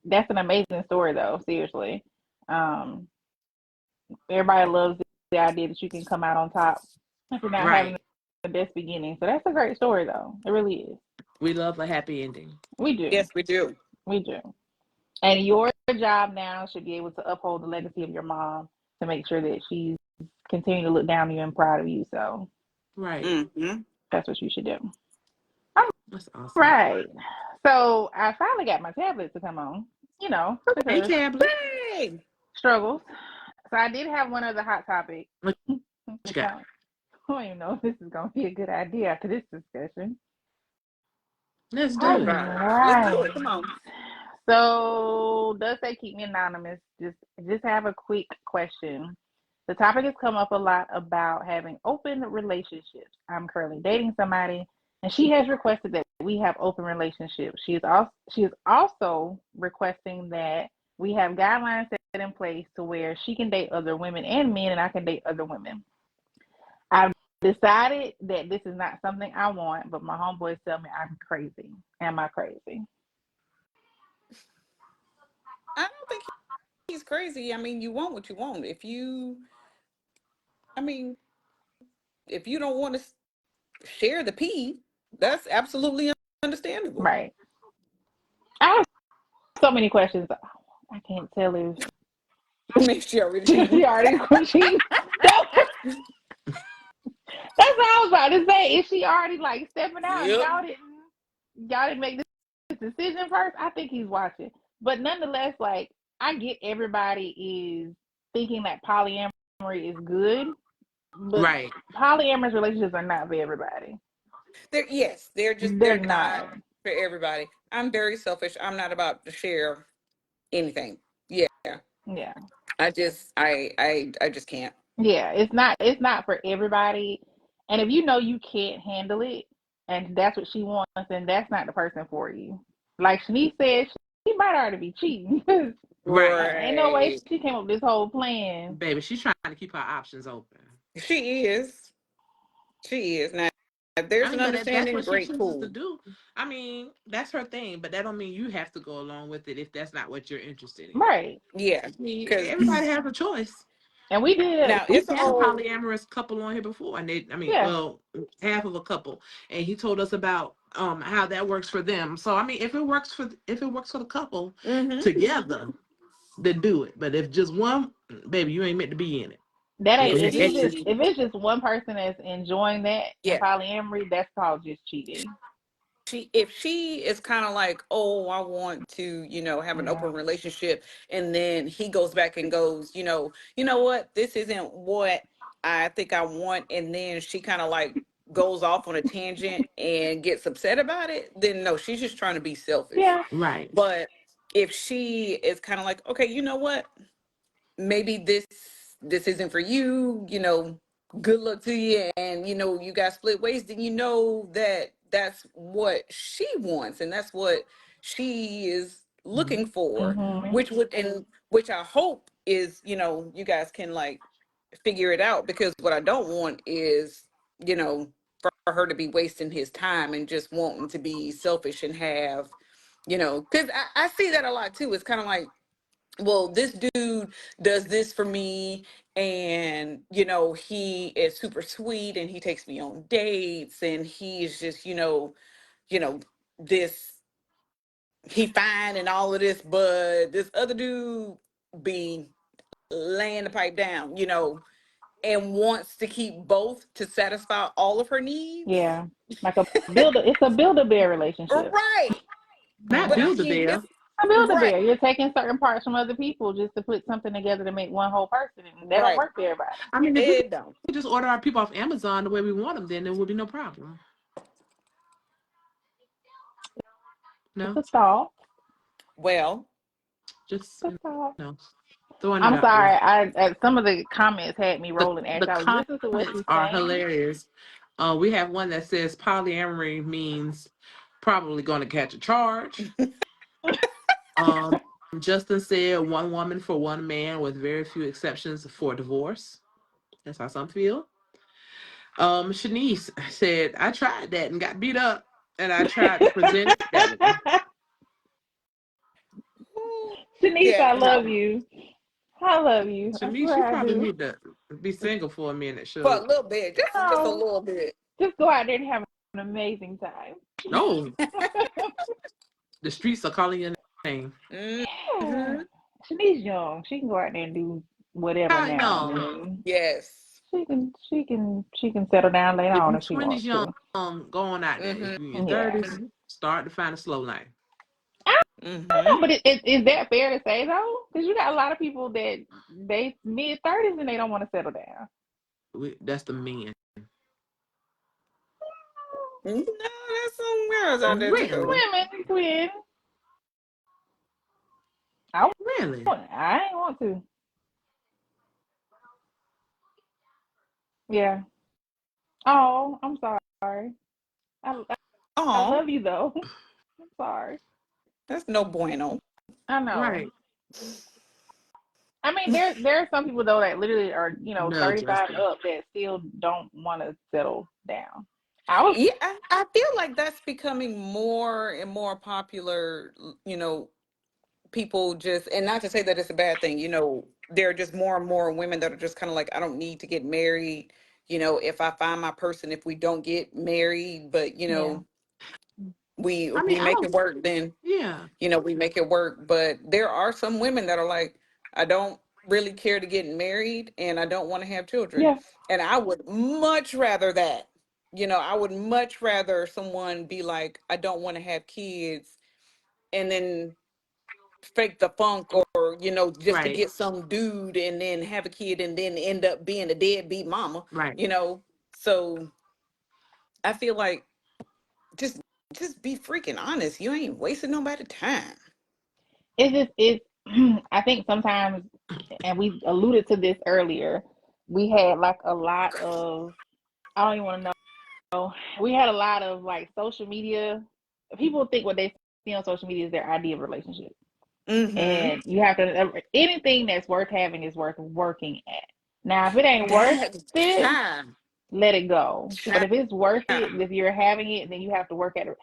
that's an amazing story, though. Seriously, everybody loves the idea that you can come out on top after not having the best beginning. So that's a great story, though. It really is. We love a happy ending. We do. Yes, we do. We do. And your job now should be able to uphold the legacy of your mom to make sure that she's continuing to look down on you and proud of you. So, that's what you should do. That's awesome. Right. So I finally got my tablet to come on. Hey, tablet. Struggles. So I did have one other hot topic. What you got? I don't even know if this is going to be a good idea after this discussion. Let's do it. Right. Let's do it. Come on. So, does they keep me anonymous? Just have a quick question. The topic has come up a lot about having open relationships. I'm currently dating somebody, and she has requested that we have open relationships. She is also requesting that we have guidelines set in place to where she can date other women and men, and I can date other women. I've decided that this is not something I want, but my homeboys tell me I'm crazy. Am I crazy? I don't think he's crazy. I mean, you want what you want. If you don't want to share the pee, that's absolutely understandable. Right. I have so many questions. I can't tell if she already cheating. That's what I was about to say. Is she already like stepping out and Yep. y'all didn't make this decision first? I think he's watching. But nonetheless, like I get everybody is thinking that polyamory is good, but Right. polyamorous relationships are not for everybody. They're They're not not. for everybody. I'm very selfish. I'm not about to share anything. Yeah. Yeah. I just can't. Yeah. It's not for everybody. And if you know you can't handle it and that's what she wants, then that's not the person for you. Like Shanice said, she might already be cheating. Right. Ain't no way Right. she came up with this whole plan. Baby, she's trying to keep her options open. She is. She is. Now, if I there's an mean, but if that's understanding, what she great, chooses to cool. do, I mean, that's her thing. But that don't mean you have to go along with it if that's not what you're interested in. Right. Yeah. I mean, Because everybody has a choice. And we did, now We've it's a had a whole. polyamorous couple on here before, and they, I mean, yeah, well, half of a couple, and he told us about how that works for them. So I mean, if it works for the couple Mm-hmm. together, then do it. But if just one, baby, you ain't meant to be in it. that If ain't, If if it's it's extra, just, she, if it's just one person that's enjoying that in yeah, polyamory, that's called just cheating. if she is kind of like, oh, I want to, have an Yeah. open relationship, and then he goes back and goes, you know what, this isn't what I think I want, and then she kind of like goes off on a tangent and gets upset about it, then no, she's just trying to be selfish. Yeah. right? But if she is kind of like, okay, you know what, maybe this isn't for you, good luck to you, and you guys split ways, then you know that that's what she wants and that's what she is Mhm. looking for, Hmm. which I hope is, you guys can like figure it out, because what I don't want is, for her to be wasting his time and just wanting to be selfish and have, because I see that a lot too. It's kind of like, well, this dude does this for me, and he is super sweet and he takes me on dates, and he's just, you know this, he fine and all of this, but this other dude be laying the pipe down, and wants to keep both to satisfy all of her needs. Yeah. Like it's a build a bear relationship. Right. Not But Yeah. I build a mean, bear. it's A build a right, bear. You're taking certain parts from other people just to put something together to make one whole person. And that don't right. work for everybody. I mean, if we It don't. could just order our people off Amazon the way we want them, then there would be no problem. It's No, a thought. Well, just It's a thought. no, throwing it I'm out there. sorry. Some of the comments had me The rolling. the Actually, I was listening to what comments she's are saying. hilarious. We have one that says polyamory means probably going to catch a charge. Um, Justin said one woman for one man with very few exceptions for divorce. That's how some feel. Shanice said, I tried that and got beat up, and I tried to present it that way. Shanice, yeah, I no. love you. I love you. I Shanice, you swear I probably do. need to be single for a minute, For a Suge. little bit, just a No, little bit. just go out there and have an amazing time. No, the streets are calling your name. Yeah. Mm-hmm. Shanice young. She can go out there and do whatever How now. I young? mean, Yes. she can settle down later If on you're if she 20s wants young, to. going out there. Mm-hmm. If you're in your Yeah. 30s, start to find a slow life. I don't Mm-hmm. know, but is that fair to say though? Because you got a lot of people that they mid 30s and they don't want to settle down. That's the men. No, there's some girls out there too. Really? Women, twin. I Really? want. I ain't want to. Yeah. Oh, I'm sorry. I Oh, love you though. I'm sorry. that's no bueno. I know. Right. I mean, there are some people though that literally are No, 35 Justin. up that still don't want to settle down. I was Yeah, I feel like that's becoming more and more popular. People just, and not to say that it's a bad thing. There are just more and more women that are just kind of like, I don't need to get married. If I find my person, if we don't get married, but yeah. we I mean, we I make don't. it work, then Yeah. we make it work. But there are some women that are like, I don't really care to get married and I don't want to have children. Yeah. And I would much rather that. I would much rather someone be like, I don't want to have kids, and then fake the funk, or just to Right. get some dude and then have a kid and then end up being a deadbeat mama. Right. So I feel like just just be freaking honest. You ain't wasting nobody's time. It's I think sometimes, and we alluded to this earlier, we had like a lot of, I don't even want to know, we had a lot of like social media. People think what they see on social media is their ideal relationship. Mm-hmm. And you have to, anything that's worth having is worth working at. Now, if it ain't worth That it, time. let it go. But if it's worth it, if you're having it, then you have to work at it.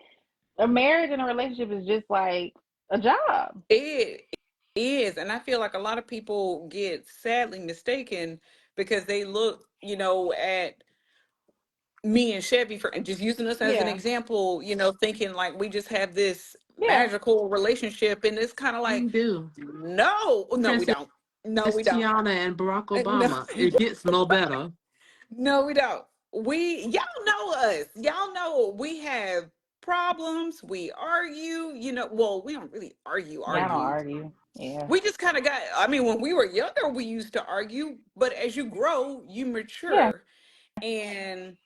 A marriage and a relationship is just like a job. It is. And I feel like a lot of people get sadly mistaken because they look, at me and Chevy, for and just using us as an Yeah. example, thinking like we just have this Yeah. magical relationship. And it's kind of like, We do. no, no, we Princess don't. No, we don't. Tiana and Barack No, Obama. we It don't. gets no better. No, we don't. Y'all know us. Y'all know we have problems. We argue, well, we don't really Y'all don't argue. argue. Yeah. We just kind of I mean, when we were younger, we used to argue, but as you grow, you Yeah. mature. And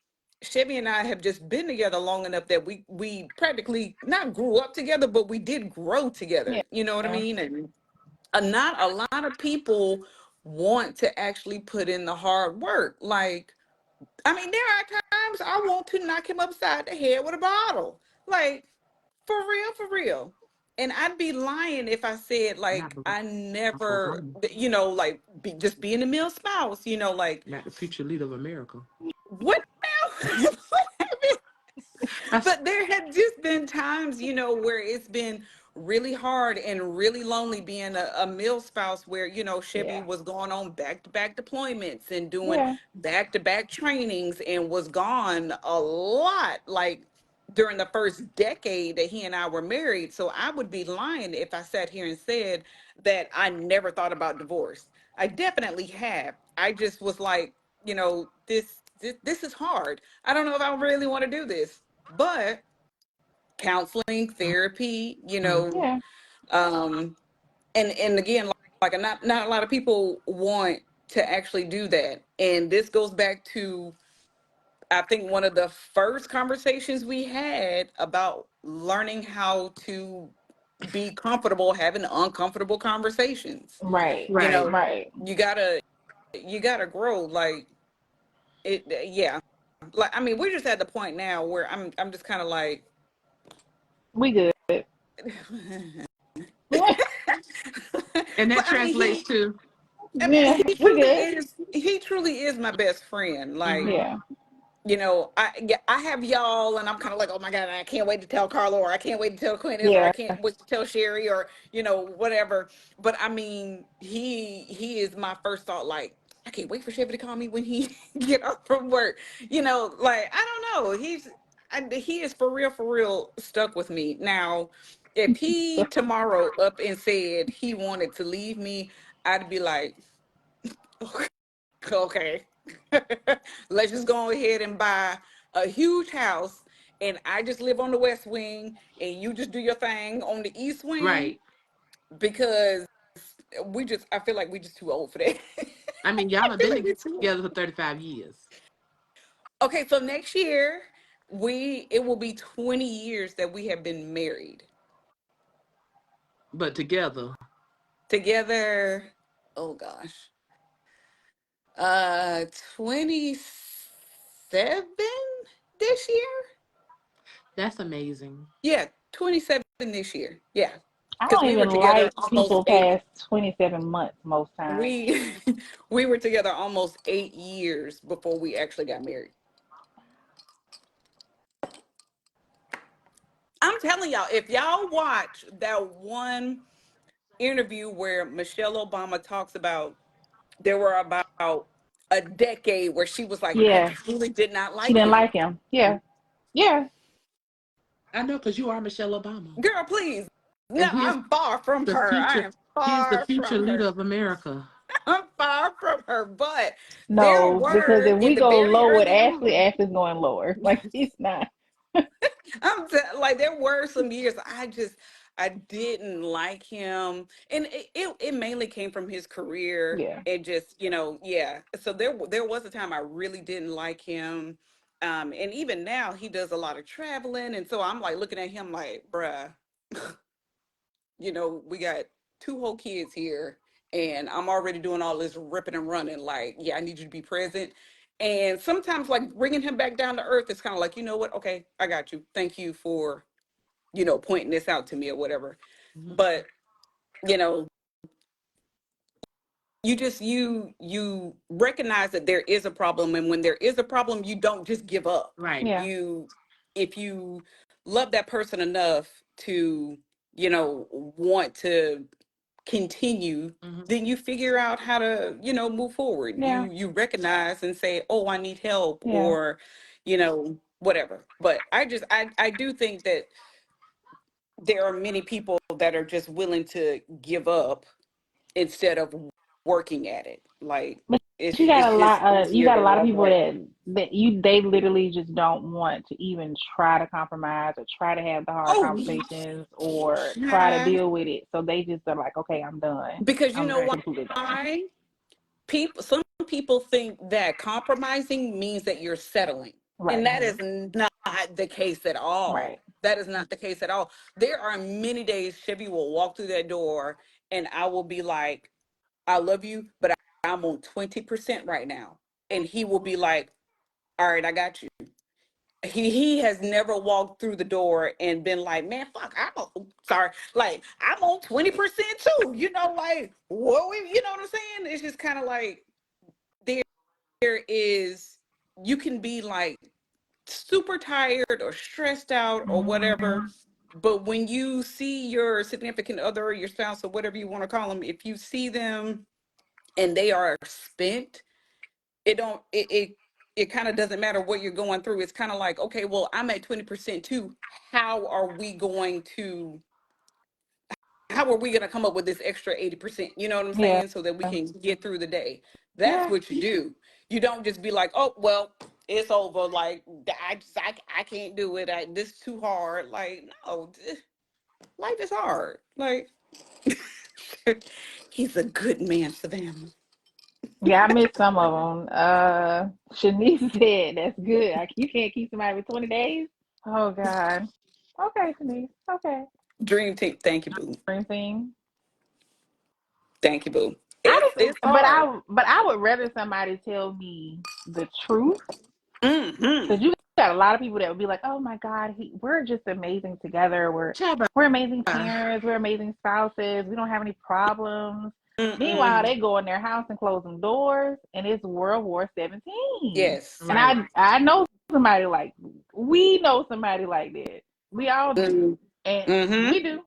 Chevy and I have just been together long enough that we practically not grew up together, but we did grow together. Yeah. You know what I mean? And not a lot of people want to actually put in the hard work. Like, I mean, there are times I want to knock him upside the head with a bottle. Like, for real, for real. And I'd be lying if I said Not like Barack I never, Obama. like just being a male spouse, like Not the future leader of America. what now? That's But there had just been times, where it's been really hard and really lonely being a male spouse where, Chevy Yeah. was going on back-to-back deployments and doing Yeah. back-to-back trainings and was gone a lot, like during the first decade that he and I were married. So I would be lying if I sat here and said that I never thought about divorce. I definitely have. I just was like, this is hard. I don't know if I really want to do this, but counseling, therapy, mm, Yeah. um, and again, like not a lot of people want to actually do that. And this goes back to, I think, one of the first conversations we had about learning how to be comfortable having uncomfortable conversations. Right. You right. know, Right. you gotta grow. Like it, yeah. Like, I mean, we're just at the point now where I'm just kind of like, We good. And but that I mean, translates to Yeah. he We truly good. is. He truly is my best friend. Like, mhm, Yeah. I have y'all, and I'm kind of like, oh my god, I can't wait to tell Carla, or I can't wait to tell Quentin, or I Yeah. can't wait to tell Sherry, or whatever. But I mean, he is my first thought. Like, I can't wait for Chevy to call me when he get off from work. Like, I don't know. He is for real stuck with me. Now, if he tomorrow up and said he wanted to leave me, I'd be like, okay. Let's just go ahead and buy a huge house, and I just live on the west wing and you just do your thing on the east wing, right. because I feel like we just too old for that. I mean, I y'all have feel like been we too old. together for 35 years, Okay, so next year it will be 20 years that we have been married. but together. Together, oh gosh. 27 this year? That's amazing. Yeah, 27 this year. Yeah. I Because don't we were even together like almost people eight. past 27 months most times. We we were together almost 8 years before we actually got married. I'm telling y'all, if y'all watch that one interview where Michelle Obama talks about, there were about a decade where she was like, I Yeah. truly did not She like didn't him. like him. Yeah. Yeah. I know, because you are Michelle Obama. Girl, please. No, And I'm far from the her. I future, am he is the far future from leader her. of America. I'm far from her, but there No, because were if in we the go very low with early Ashley, on. Ashley's going lower. Like she's not. Like there were some years I didn't like him, and it mainly came from his career Yeah. and just yeah. So there was a time I really didn't like him, and even now he does a lot of traveling, and so I'm like looking at him like, bruh, we got two whole kids here, and I'm already doing all this ripping and running. Like, yeah, I need you to be present. And sometimes, like, bringing him back down to earth is kind of like, you know what? Okay, I got you. Thank you for, pointing this out to me or whatever. Mhm. But, you know, you recognize that there is a problem, and when there is a problem, you don't just give up. Right. Yeah. You If you love that person enough to, want to continue, Hmm. then you figure out how to, move forward. Yeah. You recognize and say, oh, I need help, Yeah. or whatever. But I do think that there are many people that are just willing to give up instead of working at it. Like, But it's you got it's a just lot. You easier got to a lot of walk people away. that they literally just don't want to even try to compromise or try to have the hard Oh, conversations or try to yeah. deal with it. So they just are like, okay, I'm done. Because you know I'm Right. completely done. why? Some people think that compromising means that you're settling, and Right. that Hmm. is not the case at all. Right. That is not the case at all. There are many days Chevy will walk through that door and I will be like, I love you, but I'm on 20% right now. And he will be like, all right, I got you. He has never walked through the door and been like, man, fuck, sorry, like I'm on 20% too. Like, you know what I'm saying? It's just kind of like there is, you can be like super tired or stressed out or whatever, Hmm. but when you see your significant other or your spouse or whatever you want to call them, if you see them and they are spent, it don't it kind of doesn't matter what you're going through. It's kind of like, okay, well, I'm at 20% too. how are we going to how are we going to come up with this extra 80%, you know what I'm Yeah. saying, so that we can get through the day? That's Yeah. what you do. You don't just be like, oh well, it's over, like I can't do it, this is too hard. Like, no, life is hard. Like, he's a good man, Savannah. Yeah, I missed some of them. Shanice said that's good. You can't keep somebody for 20 days. Oh God. Okay, Shanice. Okay. Dream team. Thank you, boo. Same thing. Thank you, boo. I It's just, but hard. I would rather somebody tell me the truth because Hmm. you got a lot of people that would be like, "Oh my God, we're just amazing together. Chaba. We're amazing parents. We're amazing spouses. We don't have any problems." Meanwhile, Mm-mm. they go in their house and close them doors, and it's World War 17. Yes. And Right. I know somebody like we know somebody like that. We all do, Mm-hmm. and Mm-hmm. we do,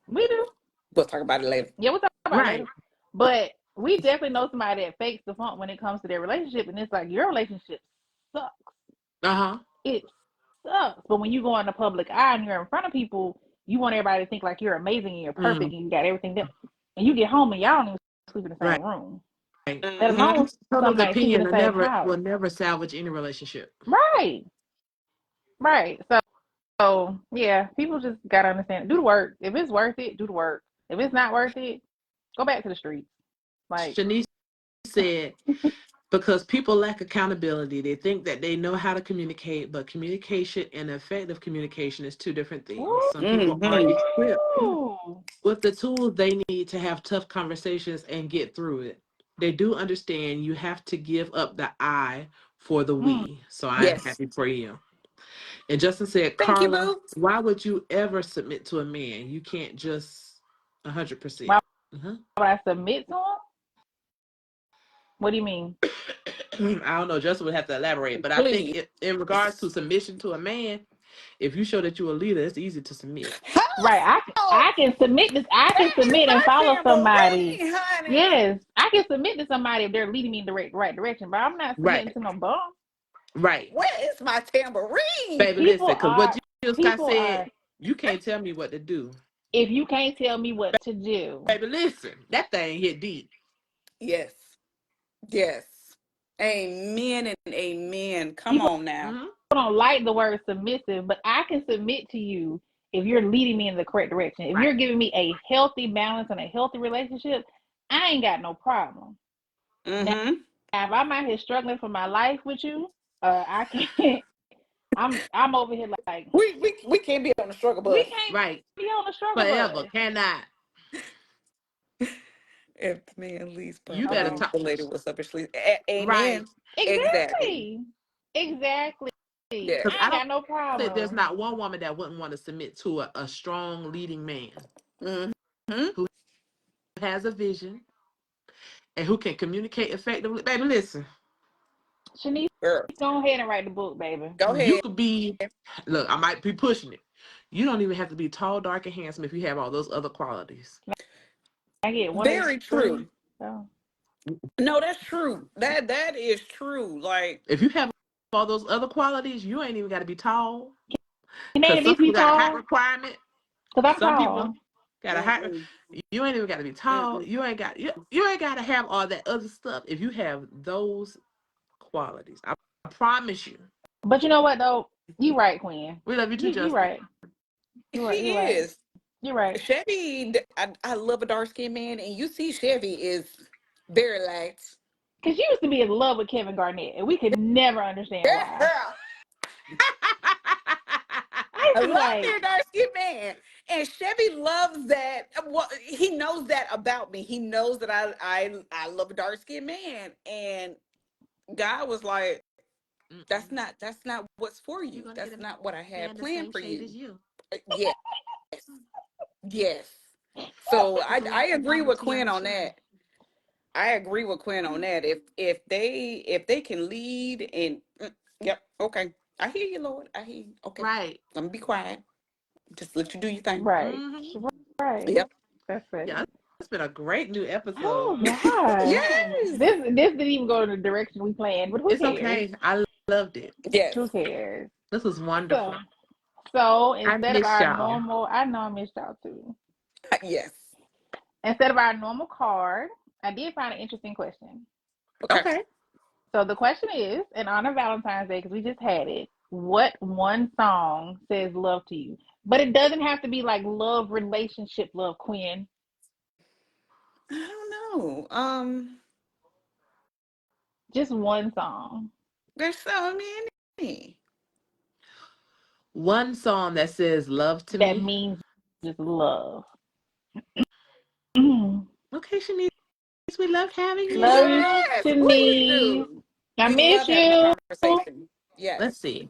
we do. We'll talk about it later. Yeah, we'll talk about it later. Right. But we definitely know somebody that fakes the funk when it comes to their relationship, and it's like your relationship sucks. Uh-huh. It sucks. But when you go in the public eye and you're in front of people, you want everybody to think like you're amazing and you're Mm. perfect and you got everything done. And you get home and y'all don't even sleep in the Right. same room, let Mm-hmm. alone Someone's some nights sleep in opinion the same house. will never salvage any relationship. Right, right. So yeah, people just gotta understand. Do the work. If it's worth it, do the work. If it's not worth it, go back to the streets. Like, Shanice said, because people lack accountability, they think that they know how to communicate, but communication and effective communication is two different things. Some people aren't Mm-hmm. equipped woo, with the tools they need to have tough conversations and get through it. They do understand you have to give up the I for the mm, we. So I am Yes. happy for you. And Justin said, Thank you, Carla, boo. why would you ever submit to a man? You can't just 100%. why Uh-huh. would I submit to them? What do you mean? I don't know. Justin would have to elaborate, but I think Please. in regards to submission to a man, if you show that you're a leader, it's easy to submit. Right. Hello. I can submit this. I can Where's submit and my follow somebody. tambourine, honey? Yes, I can submit to somebody if they're leading me in the right direction. But I'm not submitting Right, to no bum. right. Where is my tambourine? Baby, listen, People because what are you just got people said, are you can't tell me what to do. If you can't tell me what to do, Baby, listen, that thing hit deep. Yes. Yes. Amen and amen. Come people on now. Mm-hmm. don't like the word submissive, but I can submit to you if you're leading me in the correct direction. If Right. you're giving me a healthy balance and a healthy relationship, I ain't got no problem. Now, Mm-hmm. if I'm out here struggling for my life with you, I can't. I'm over here like We can't be on the struggle we bus. can't Right. be on the struggle Forever. bus. Cannot. If the man leaves You better property, Okay. talk. the lady will suffer sleep. Right. Amen. Exactly. Exactly. Exactly. Yes. Because I I ain't don't got no think there's problem. not one woman that wouldn't want to submit to a strong leading man Mm-hmm. who has a vision and who can communicate effectively. Baby, listen, Shanice, Girl, go ahead and write the book, baby. go you ahead. could be, look, I might be pushing it. You don't even have to be tall, dark, and handsome if you have all those other qualities. I get one of Very three. true. So. No, that's true. That is true. Like, If you have all those other qualities, you ain't even got to be tall. Can they Because at some least be people got a height tall? requirement. Because I'm Some people tall. got a height. mm-mm, You ain't even got to be tall. mm-mm. You ain't got to have all that other stuff. If you have those qualities, I promise you. But you know what though? You right, Quinn. We love you too, You Justin. right. You right. He You right. is. You right. Chevy, I love a dark skinned man, and you see Chevy is very light. Because you used to be in love with Kevin Garnett, and we could never understand why. Girl, I I used to be love like, their dark skinned man. And Chevy loves that. Well, he knows that about me. He knows that I love a dark skinned man. And God was like, that's not what's for You're you. gonna get That's a not what I had man the planned same for shade you. as you. Yes, yes. So With the I light agree with conformity on Quinn the on shoulder. that. I agree with Quinn on that. If they can lead and yep, okay. I hear you, Lord. I hear you. Okay. Right. Let me be quiet. Just let you do your thing. right. Mm-hmm. Right. Yep. That's Yeah, funny. it's been a great new episode. Oh, gosh. Yes. This didn't even go in the direction we planned, but who It's cares? okay. I loved it. Yes. Who cares? This was So, wonderful. so I instead of miss our y'all. normal, I know I missed y'all too. Yes. Instead of our normal card, I did find an interesting question. Okay. Okay. So the question is, in honor of Valentine's Day, because we just had it, what one song says love to you? But it doesn't have to be like love, relationship, love, Quinn. I don't know. Just one song There's so many. One song that says love to that me. means just love. Mm. Okay, Shanice, we loved having Love you, you. Yes, we Shanice. do. I We miss love having the you. conversation. Yes. Let's see.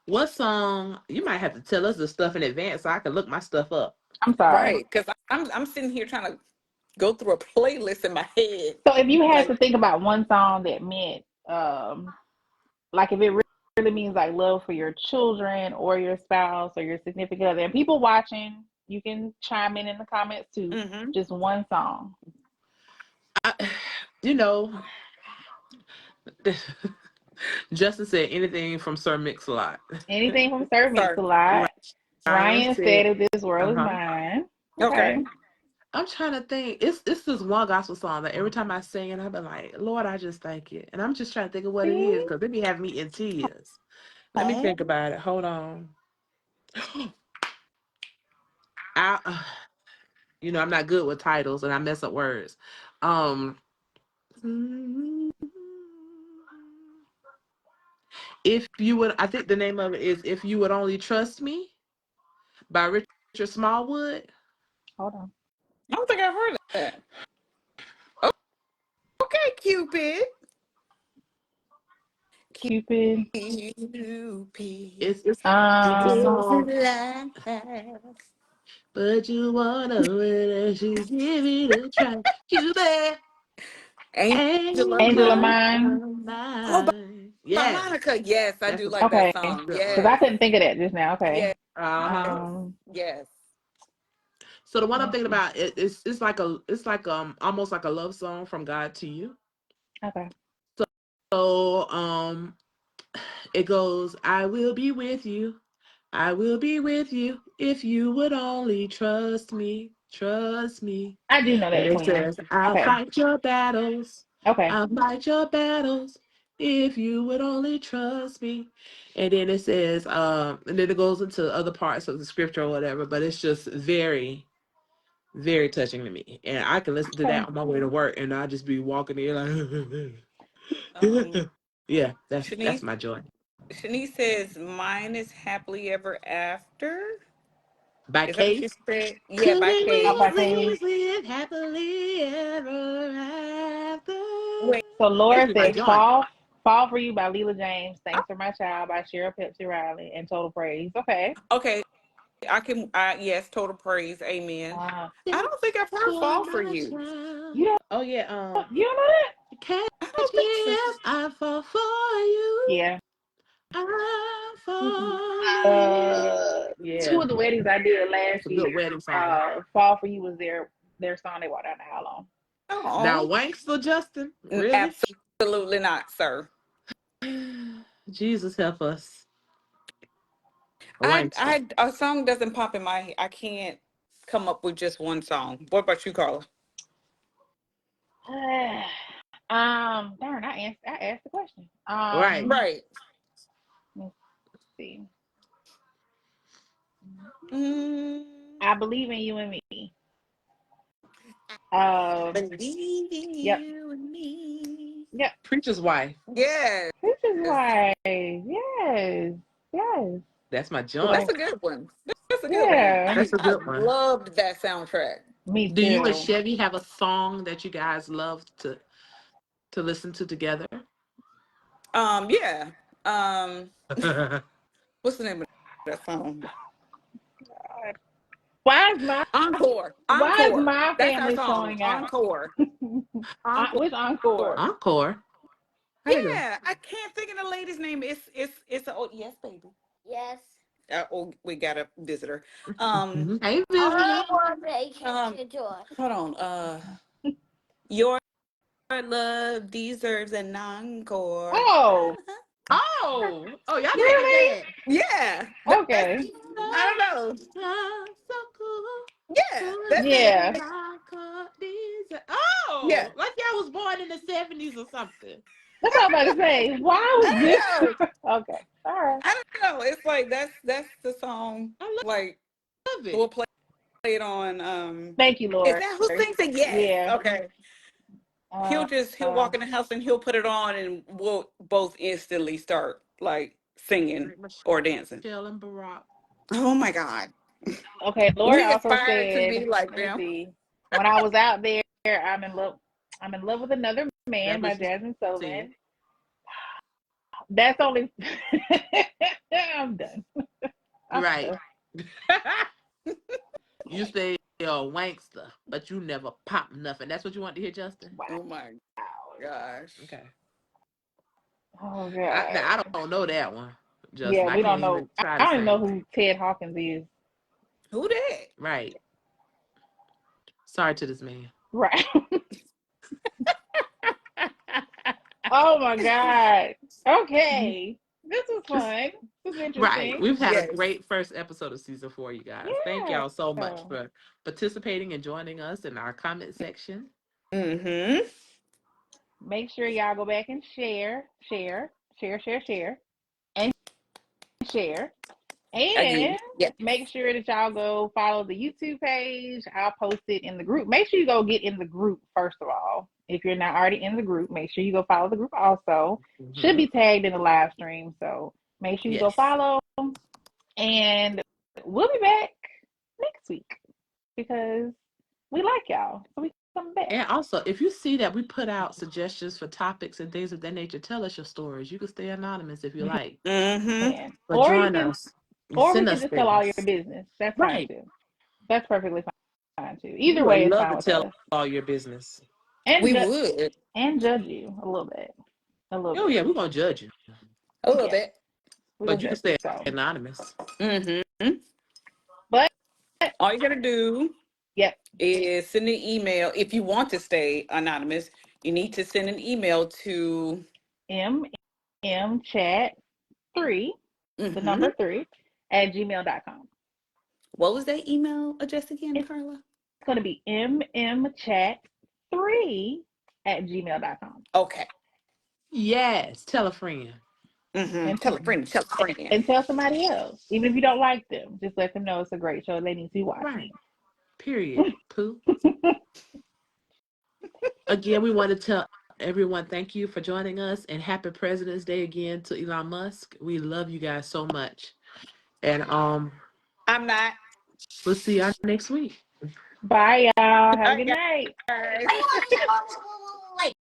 What song? You might have to tell us the stuff in advance so I can look my stuff up. I'm sorry. Right. Because I'm sitting here trying to go through a playlist in my head. So if you had Like, to think about one song that meant, like if it really means like love for your children or your spouse or your significant other, and people watching, you can chime in the comments too. mm-hmm. Just one song. I, you know, Justin said anything from Sir Mix-a-Lot. Anything from Sir Sorry. Mix-a-Lot. Ryan Ryan said, said, "If this world is uh-huh. mine." Okay. Okay. I'm trying to think. It's this one gospel song that every time I sing it, I've been like, Lord, I just thank you. And I'm just trying to think of what it is See? because it be having me in tears. Let me Oh, think about it. Hold on. I, I'm not good with titles and I mess up words. Um, if you would, I think the name of it is "If You Would Only Trust Me" by Richard Smallwood. Hold on. I don't think I've heard of that. Oh, okay, Cupid. Cupid. Cupid. It's a Um, song, but you wanna just give it a try. Cupid, Angela Angel of angel Mine. Mine. of Oh, mine. by Yes, Monica. Yes, I that's do a like that Okay. song. good one. Because I Yes. couldn't think of that just now. Okay. Yes. Uh-huh. Yes. So the one Let I'm me thinking see. about it's like almost like a love song from God to you. Okay. So it goes, I will be with you. I will be with you if you would only trust me. Trust me. I do know And that, it twin. says, I'll Okay. fight your battles. Okay. I'll fight your battles if you would only trust me. And then it says, and then it goes into other parts of the scripture or whatever, but it's just very, very touching to me. And I can listen to Okay. that on my way to work and I'll just be walking in Um, like, yeah, that's Shanice, my joy. Shanice says mine is happily ever after. By Is that what you Case. said? Yeah, by Couldn't Kate. How we about Katie? please live happily ever after? Wait, So That's Laura my says joy. Fall for You by Leela James, Thanks for My Child by Cheryl Pepsi Riley, and Total Praise. Okay. okay. I can. Yes, total praise. Amen. Uh, I don't think I've heard For "Fall for my You." child. you don't Oh yeah, you don't know that? catch I don't think so. if I fall for you. Yeah. I'm falling. Uh, Two Yeah, of the weddings I did last it's a good year, wedding song. Fall for You was their song they walked down the aisle on. Now, Oh, Wankster Justin, really? absolutely not, sir. Jesus help us. A I, Wankster. I, a song doesn't pop in my head. I can't come up with just one song. What about you, Carla? Darn, I asked the question. Right. Right. Let's see. Mm, I Believe in You and Me. Um, believe in yep, you and me. yep. Preacher's Wife. Yes. This is why. Yes, yes. That's my Oh, that's joint. So a good one. That's a good one. yeah, That's a I good one. loved that soundtrack. me Do you and too. Chevy have a song that you guys love to listen to together? Yeah. Um, what's the name of that song? Why is my Encore. Why is Encore. my That's our family song. showing out? Encore. Encore. Which encore? Encore. How they go? Yeah, I can't think of the lady's name. It's oh yes, baby. Yes. Oh, we got a visitor. Um, Mhm. Hey, visitor. hold on. Your love deserves an encore. Oh, Oh, y'all take it really? back. Yeah, that's. Okay. I don't know. So cool. Yeah, that's it. Yeah. Yeah, Like y'all was born in the 70s or something. That's what I'm about to say. Why was I this? don't know. Okay. All right. I don't know. It's like that's the song. I Like love it. we'll play it on. Thank you, Is Lord. that who sings it? Yes. Yeah. Okay. Uh, He'll walk in the house and he'll put it on and we'll both instantly start like singing Great or dancing. Michelle and Barack. Oh my God. okay. Lord We also aspire to said, be like let me them. see. When I was out there, I'm in love. I'm in love with another man That's by what she Jasmine said. Sullivan. That's only. I'm done. I'm Right. done. You say you're a wankster, but you never pop nothing. That's what you want to hear, Justin? Wow. Oh my gosh. Okay. Oh Now, I God. don't know that one, Justin. Yeah, I we can't don't know. even try I to don't even know sing. who Ted Hawkins is. Who that? Right. Sorry to this man. Right. Oh my God. Okay. This was fun. This was Right. interesting. We've had a Yes. great first episode of season 4, you guys. Thank Yeah. y'all so much for participating and joining us in our comment section. Mm-hmm. Make sure y'all go back and share, and share. And Again. Yes. make sure that y'all go follow the YouTube page. I'll post it in the group. Make sure you go get in the group first of all. If you're not already in the group, make sure you go follow the group also. Should Mm-hmm. be tagged in the live stream. So make sure you go Yes. follow. And we'll be back next week because we like y'all. So we come back. And also, if you see that we put out suggestions for topics and things of that nature, tell us your stories. You can stay anonymous if you You like, Mm-hmm. can. but join us and Or we send can us just tell all your things. business. That's fine Right. too. That's perfectly fine too. We Either would way is love fine to with tell us. all your business. And We would. judge you a little bit. A little Oh, bit. yeah, we're going to judge you, A little Yeah. bit. We're but gonna you can judge stay you. So anonymous. Mm-hmm. but All you gotta do yep. is send an email. If you want to stay anonymous, you need to send an email to M chat 3, the mm-hmm, number 3 at gmail.com. What was that email address again, It's Carla? going to be mmchat3 at gmail.com. Okay. Yes, tell a friend. And, Tell a friend. Tell a friend. and tell somebody else. Even if you don't like them, just let them know it's a great show. They need to be watching. Right. Period. Pooh. Again, we want to tell everyone thank you for joining us and happy President's Day again to Elon Musk. We love you guys so much. And I'm not. we'll see y'all next week. Bye, y'all. Have a good Okay, night. guys.